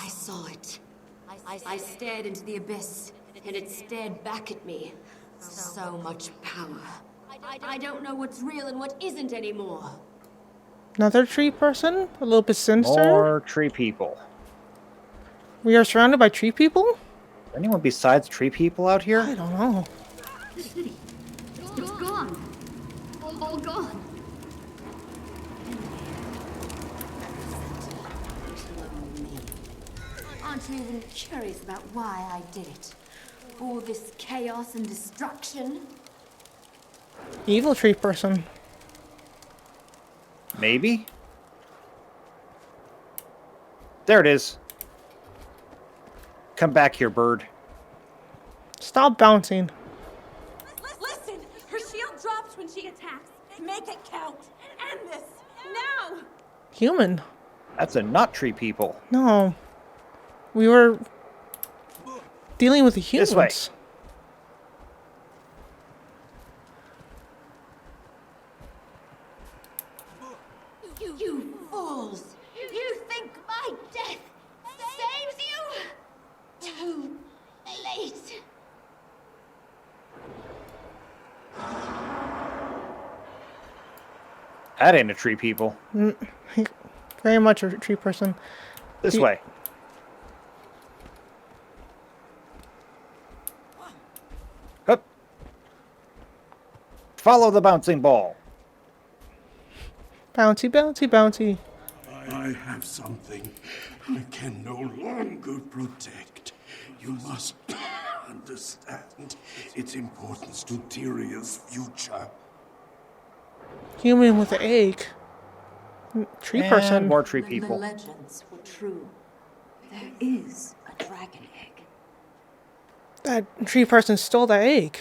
I saw it. I stared into the abyss, and it stared back at me. So much power. I don't know what's real and what isn't anymore. Another tree person? A little bit sinister? More tree people. We are surrounded by tree people? Anyone besides tree people out I here? don't know. The city. It's gone. All gone. Aren't you even curious about why I did it? All this chaos and destruction? Evil tree person. Maybe? There it is. come back here, bird. Stop bouncing. Listen! Her shield drops when she attacks. Make it count. End this. Now! Human. That's a not tree people. No. We were dealing with the humans. This way. You fools! You think my death saves you? Too late. That ain't a tree people. Very much a tree person. This way. Hup. Follow the bouncing ball. Bouncy, bouncy, bouncy. I have something I can no longer protect. You must understand its importance to Tyria's future. Human with an egg. Tree And person. more tree The people. legends were true. There is a dragon egg. That tree person stole that egg.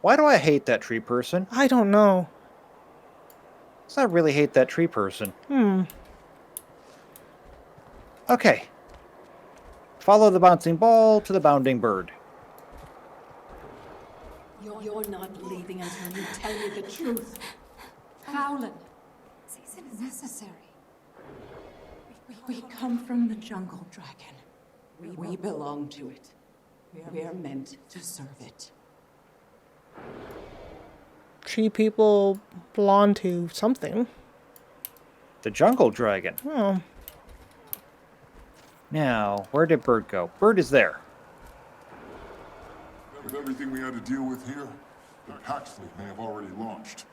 Why do I hate that tree person? I don't know. I really hate that tree person. Okay. Follow the bouncing ball to the bounding bird. You're not leaving until you tell me the truth. Fowlin, This isn't necessary. We come from the jungle, dragon. We belong to it. We are meant to serve it. Tree people belong to something. The jungle dragon. Oh. Now, where did Bird go? Bird is there. With everything we had to deal with here, the pack fleet may have already launched.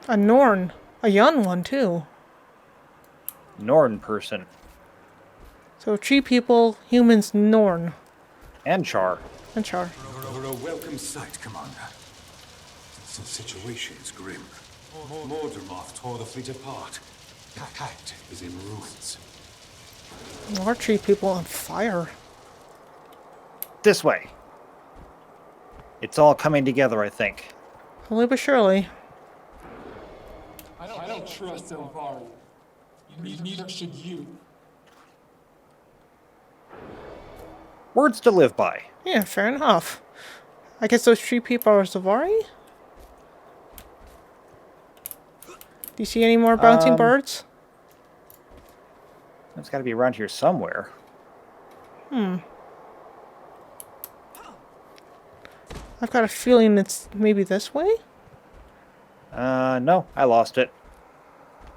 A Norn. A young one, too. Norn person. So tree people, humans, Norn. And Char. And Char. You're a welcome sight, Commander. The situation's grim. Mordemoth tore the fleet apart. Katt is in ruins. More tree people on fire. This way. It's all coming together, I think. Slowly but surely. I don't trust Elvari. Neither should you. Words to live by. Yeah, fair enough. I guess those tree people are Zavari? Do you see any more bouncing birds? It's got to be around here somewhere. I've got a feeling it's maybe this way? No, I lost it.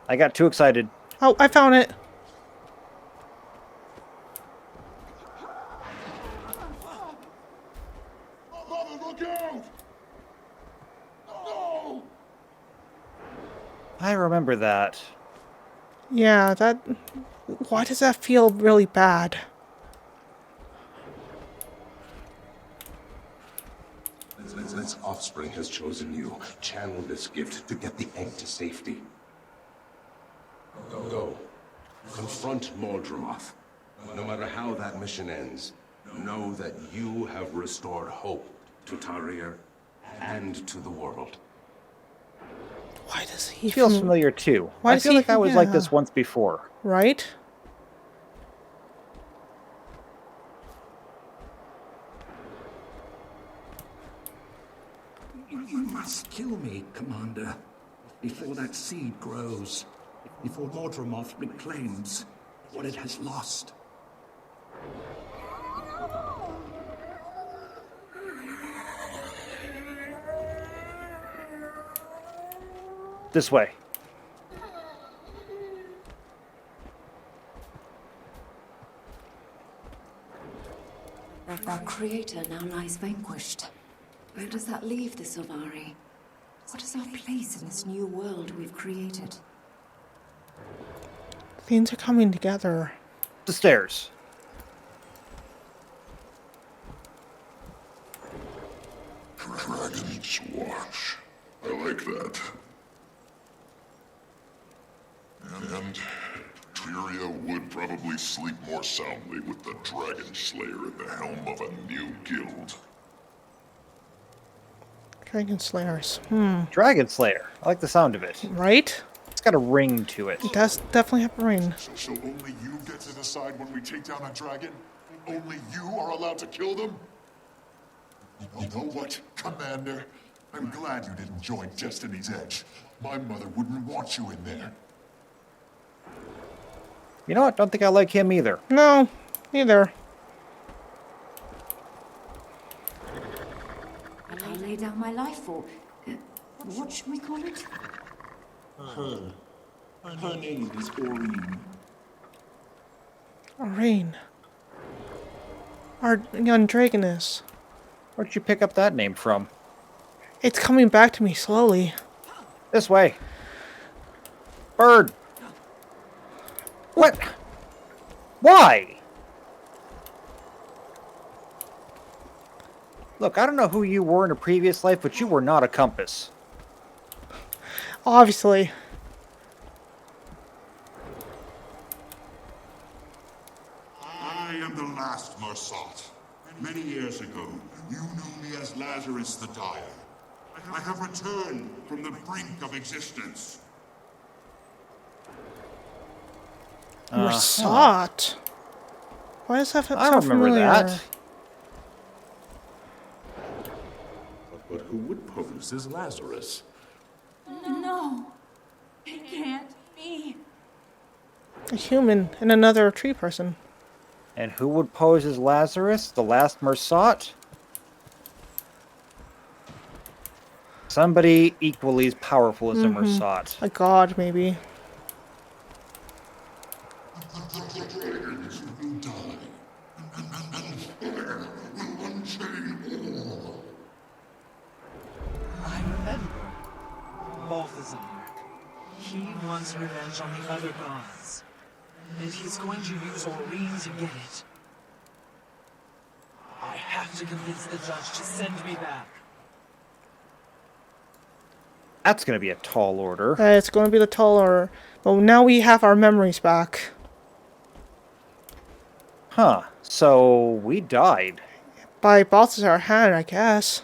I got too excited. Oh, I found it. Mother, look out! No! I remember that. Yeah, that... Why does that feel really bad? This offspring has chosen you. Channel this gift to get the egg to safety. Go. Confront Mordemoth. No matter how that mission ends, know that you have restored hope to Tarir and to the world. Why does he Feels familiar too. Why I does feel he- like I was like yeah. this once before. Right? You must kill me, Commander, before that seed grows, before Mordemoth reclaims what it has lost. This way. our creator now lies vanquished. Where does that leave the Silvari? What is our place in this new world we've created? Things are coming together. The stairs. Dragon's Watch. I like that. And Tyria would probably sleep more soundly with the Dragon Slayer at the helm of a new guild. Dragon Slayers. Dragon Slayer. I like the sound of it. Right? It's got a ring to it. It does definitely have a ring. So only you get to decide when we take down a dragon? Only you are allowed to kill them? You know what, Commander? I'm glad you didn't join Destiny's Edge. My mother wouldn't want you in there. You know what? Don't think I like him either. No, neither. I lay down my life for. What should we call it? Her name is Aurene. Aurene. Our young dragoness. Where'd you pick up that name from? It's coming back to me slowly. This way. Bird! What? Why? Look, I don't know who you were in a previous life, but you were not a compass. Obviously. I am the last Mersat. Many years ago, you knew me as Lazarus the Dire. I have returned from the brink of existence. Mersat? Why does that sound I remember familiar? that. But who would pose as Lazarus? No, it can't be. A human and another tree person. And who would pose as Lazarus, the last Mersat? Somebody equally as powerful as a Mersat. A god, maybe. The dragons will die, and fire will unchain all. I remember. Balthazar. He wants revenge on the other gods. And he's going to use Aurene to get it. I have to convince the judge to send me back. That's going to be a tall order. It's going to be the taller. But now we have our memories back. Huh. So, we died. By Balthazar hand, I guess.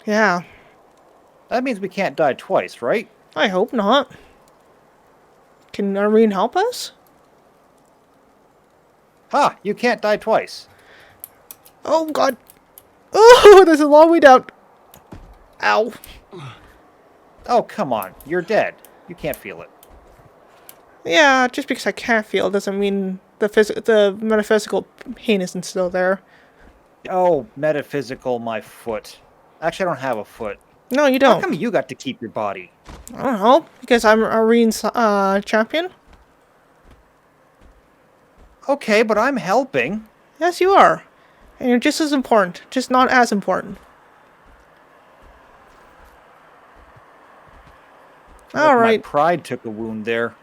Yeah. That means we can't die twice, right? I hope not. Can Aurene help us? Ha! You can't die twice. Oh, God. Oh, there's a long way down. Ow. Oh, come on. You're dead. You can't feel it. Yeah, just because I can't feel doesn't mean the metaphysical pain isn't still there. Oh, metaphysical, my foot. Actually, I don't have a foot. No, you don't. How come you got to keep your body? I don't know. Because I'm Aurene's champion? Okay, but I'm helping. Yes, you are. And you're just as important. Just not as important. Alright. My pride took a wound there.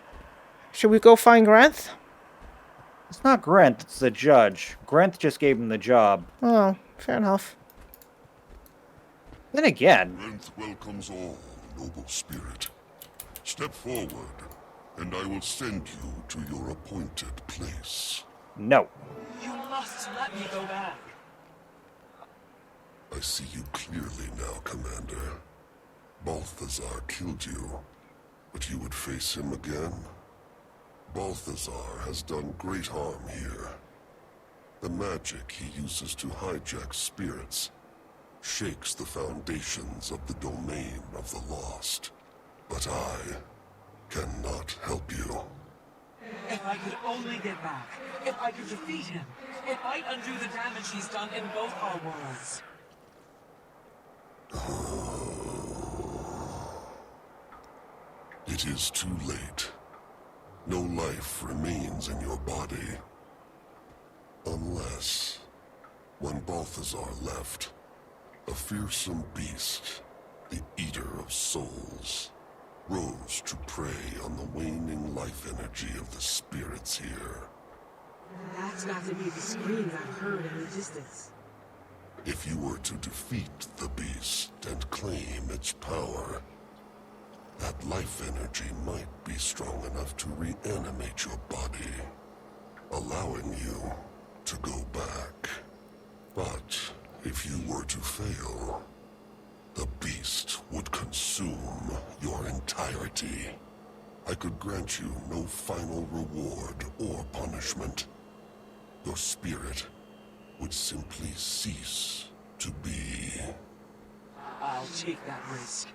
Should we go find Grenth? It's not Grenth, it's the judge. Grenth just gave him the job. Oh, fair enough. Then again... Grenth welcomes all, noble spirit. Step forward, and I will send you to your appointed place. No. You must let me go back. I see you clearly now, Commander. Balthazar killed you, but you would face him again? Balthazar has done great harm here. The magic he uses to hijack spirits shakes the foundations of the domain of the lost. But I cannot help you. If I could only get back, if I could defeat him, it might undo the damage he's done in both our worlds. It is too late. No life remains in your body. Unless, when Balthazar left, a fearsome beast, the Eater of Souls, rose to prey on the waning life energy of the spirits here. That's got to be the screams I've heard in the distance. If you were to defeat the beast and claim its power, That life energy might be strong enough to reanimate your body, allowing you to go back. But if you were to fail, the beast would consume your entirety. I could grant you no final reward or punishment. Your spirit would simply cease to be. I'll take that risk.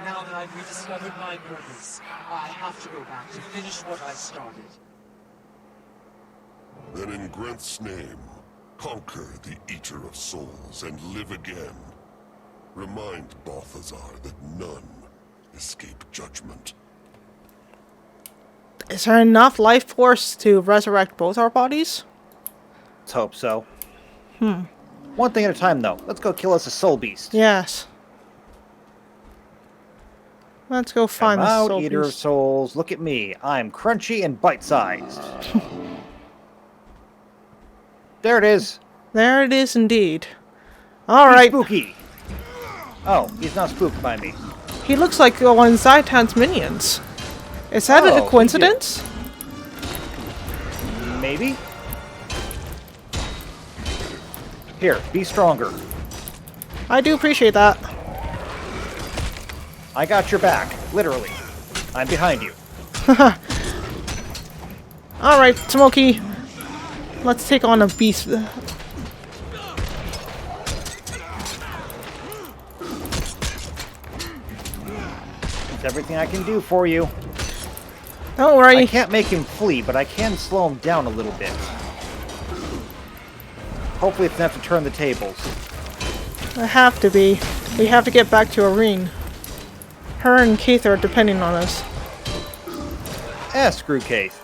Now that I've rediscovered my purpose, I have to go back to finish what I started. Then in Grenth's name, conquer the Eater of Souls and live again. Remind Balthazar that none escape judgment. Is there enough life force to resurrect both our bodies? Let's hope so. One thing at a time, though. Let's go kill us a soul beast. Yes. Let's go find I'm the out, soul Eater of beast. Souls. Look at me. I'm crunchy and bite-sized. There it is. There it is indeed. Alright. Spooky. Oh, he's not spooked by me. He looks like one of Zaitan's minions. Is that Oh, a coincidence? Maybe? Here, be stronger. I do appreciate that. I got your back, literally. I'm behind you. Alright, Smokey. Let's take on a beast. It's everything I can do for you. Don't worry. I can't make him flee, but I can slow him down a little bit. Hopefully it's enough to turn the tables. I have to be. We have to get back to Aurene. Her and Keith are depending on us. Screw Keith.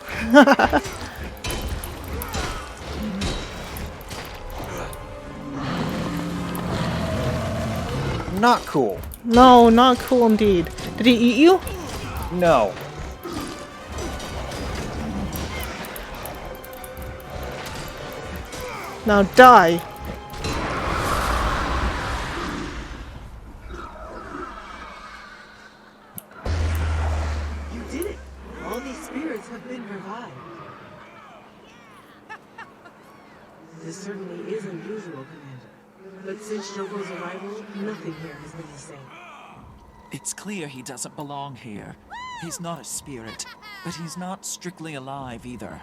Not cool. No, not cool indeed. Did he eat you? No. Now die. You did it! All these spirits have been revived. This certainly is unusual, Commander. But since Jogo's arrival, nothing here has been the same. It's clear he doesn't belong here. He's not a spirit, but he's not strictly alive either.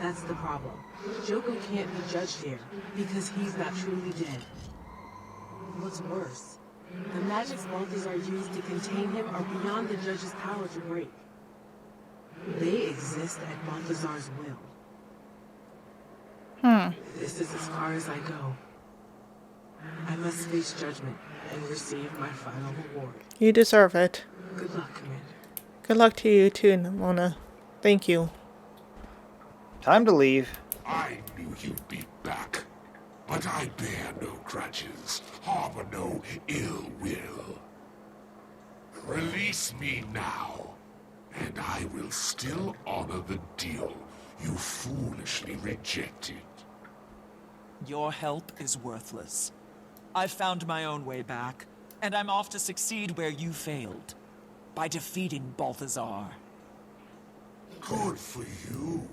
That's the problem. Jogo can't be judged here, because he's not truly dead. What's worse, the magics Balthazar used to contain him are beyond the judge's power to break. They exist at Balthazar's will. This is as far as I go. I must face judgment and receive my final reward. You deserve it. Good luck, Commander. Good luck to you too, Mona. Thank you. Time to leave. I knew you'd be back, but I bear no grudges, harbor no ill will. Release me now, and I will still honor the deal you foolishly rejected. Your help is worthless. I've found my own way back, and I'm off to succeed where you failed, by defeating Balthazar. Good for you.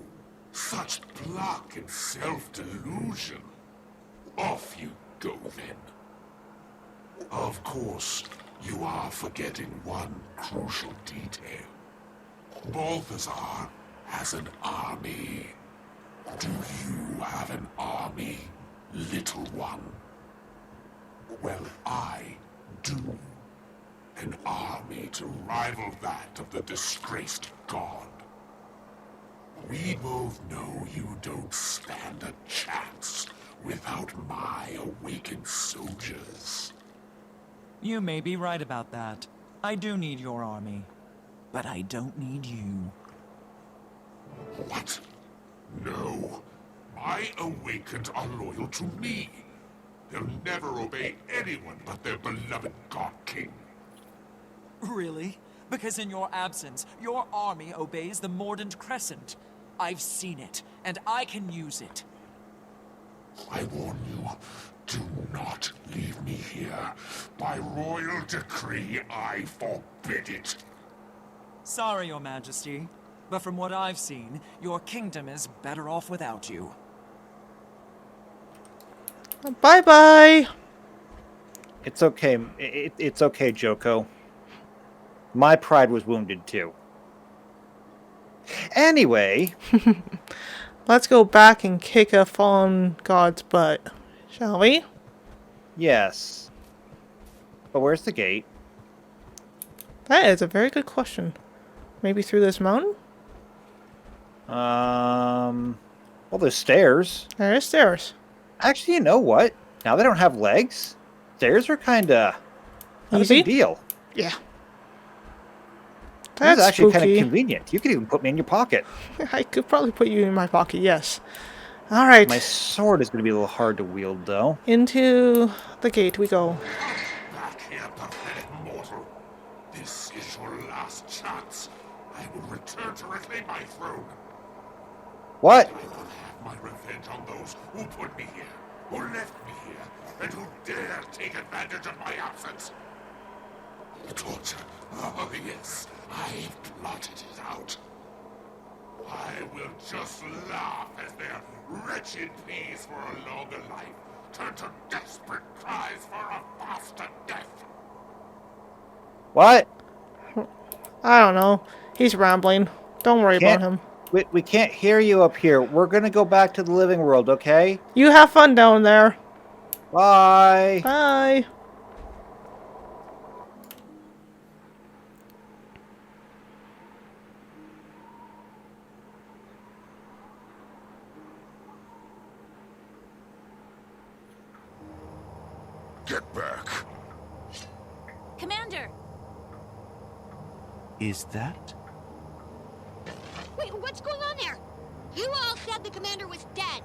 Such pluck and self-delusion. Off you go, then. Of course, you are forgetting one crucial detail. Balthazar has an army. Do you have an army, little one? Well, I do. An army to rival that of the disgraced god. We both know you don't stand a chance without my awakened soldiers. You may be right about that. I do need your army, but I don't need you. What? No. My awakened are loyal to me. They'll never obey anyone but their beloved God King. Really? Because in your absence, your army obeys the Mordant Crescent. I've seen it, and I can use it. I warn you, Do not leave me here. By royal decree, I forbid it. Sorry, Your Majesty, but from what I've seen, your kingdom is better off without you. Bye-bye. It's okay. It's okay, Joko. My pride was wounded too. Anyway, Let's go back and kick a fallen god's butt, shall we? yes. But where's the gate? That is a very good question. Maybe through this mountain? Well, there's stairs. There is stairs. Actually, you know what? Now they don't have legs. Stairs are kinda not a Easy? big deal. Yeah. This is That's actually kind of spooky. convenient. You could even put me in your pocket. I could probably put you in my pocket, yes. Alright. My sword is going to be a little hard to wield, though. Into the gate we go. Back here, pathetic mortal. This is your last chance. I will return to reclaim my throne. What? I will have my revenge on those who put me here, who left me here, and who dare take advantage of my absence. The torture. Oh, yes. I plotted it out. I will just laugh as their wretched pleas for a longer life turn to desperate cries for a faster death. What? I don't know. He's rambling. Don't worry about him. We can't hear you up here. We're going to go back to the living world, okay? You have fun down there. Bye. Bye. Get back. Commander! Is that? Wait, what's going on there? You all said the commander was dead.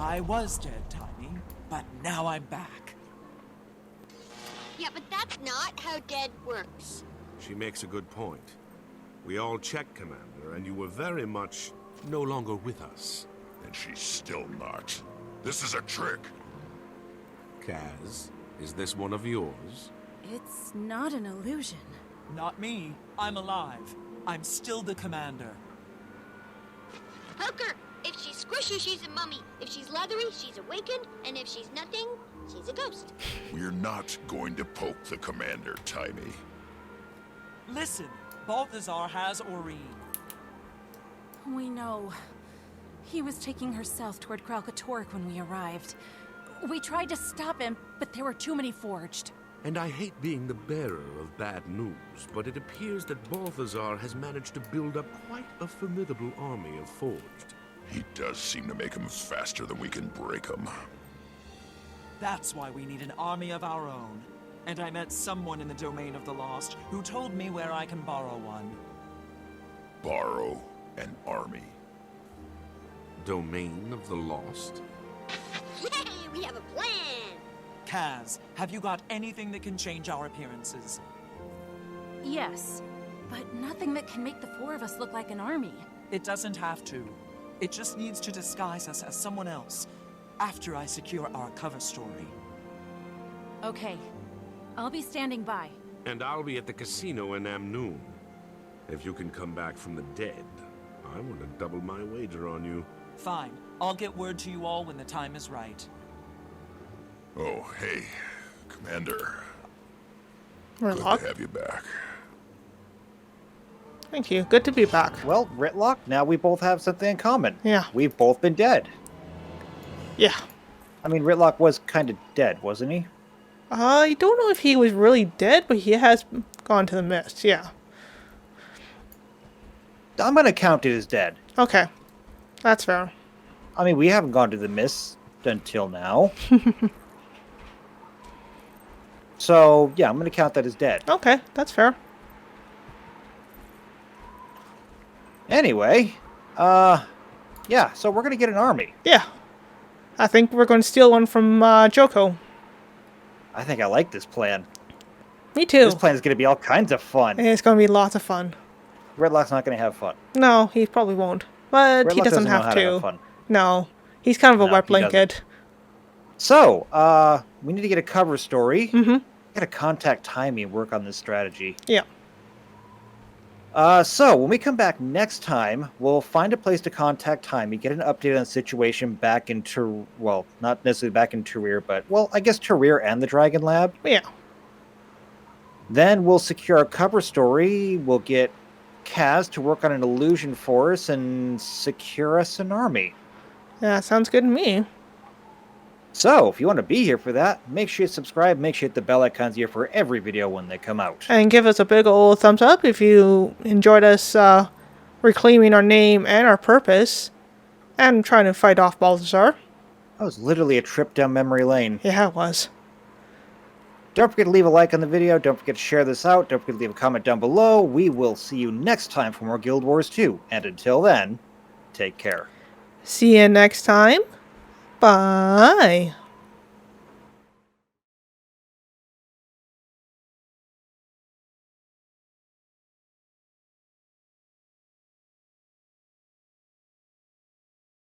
I was dead, Tiny, but now I'm back. Yeah, but that's not how dead works. She makes a good point. We all checked, Commander, and you were very much no longer with us. And she's still not. This is a trick. Kaz, is this one of yours? It's not an illusion. Not me. I'm alive. I'm still the commander. Poker! If she's squishy, she's a mummy. If she's leathery, she's awakened. And if she's nothing, she's a ghost. We're not going to poke the commander, Tiny. Listen, Balthazar has Aurene. We know. He was taking her south toward Kralkatork when we arrived. We tried to stop him, but there were too many forged. And I hate being the bearer of bad news, but it appears that Balthazar has managed to build up quite a formidable army of forged. He does seem to make them faster than we can break them. That's why we need an army of our own. And I met someone in the domain of the lost who told me where I can borrow one. Borrow an army. Domain of the lost? Yay, we have a plan! Kaz, have you got anything that can change our appearances? Yes, but nothing that can make the four of us look like an army. It doesn't have to. It just needs to disguise us as someone else, after I secure our cover story. Okay, I'll be standing by. And I'll be at the casino in Amnoon. If you can come back from the dead, I want to double my wager on you. Fine. I'll get word to you all when the time is right. Oh, hey, Commander. Ritlock? Good to have you back. Thank you. Good to be back. Well, Ritlock, now we both have something in common. Yeah. We've both been dead. Yeah. I mean, Ritlock was kind of dead, wasn't he? I don't know if he was really dead, but he has gone to the mist, yeah. I'm going to count it as dead. Okay. That's fair. I mean, we haven't gone to the mist until now. So, yeah, I'm going to count that as dead. Okay, that's fair. Anyway, yeah, so we're going to get an army. Yeah. I think we're going to steal one from Joko. I think I like this plan. Me too. This plan is going to be all kinds of fun. It's going to be lots of fun. Redlock's not going to have fun. No, he probably won't. But he Ritlock doesn't know have how to. have fun. No, He's kind of a No, wet he doesn't. blanket. So, we need to get a cover story. Mm-hmm. Gotta contact Timey and work on this strategy. Yeah. So, when we come back next time, we'll find a place to contact Timey, get an update on the situation back in well, not necessarily back in Turir, but, well, I guess Turir and the Dragon Lab. Yeah. Then we'll secure our cover story, we'll get Kaz to work on an illusion for us, and secure us an army. Yeah, sounds good to me. So, if you want to be here for that, make sure you subscribe, make sure you hit the bell icons here for every video when they come out. And give us a big old thumbs up if you enjoyed us reclaiming our name and our purpose. And trying to fight off Balthazar. That was literally a trip down memory lane. Yeah, it was. Don't forget to leave a like on the video, don't forget to share this out, don't forget to leave a comment down below. We will see you next time for more Guild Wars 2. And until then, take care. See you next time. Bye.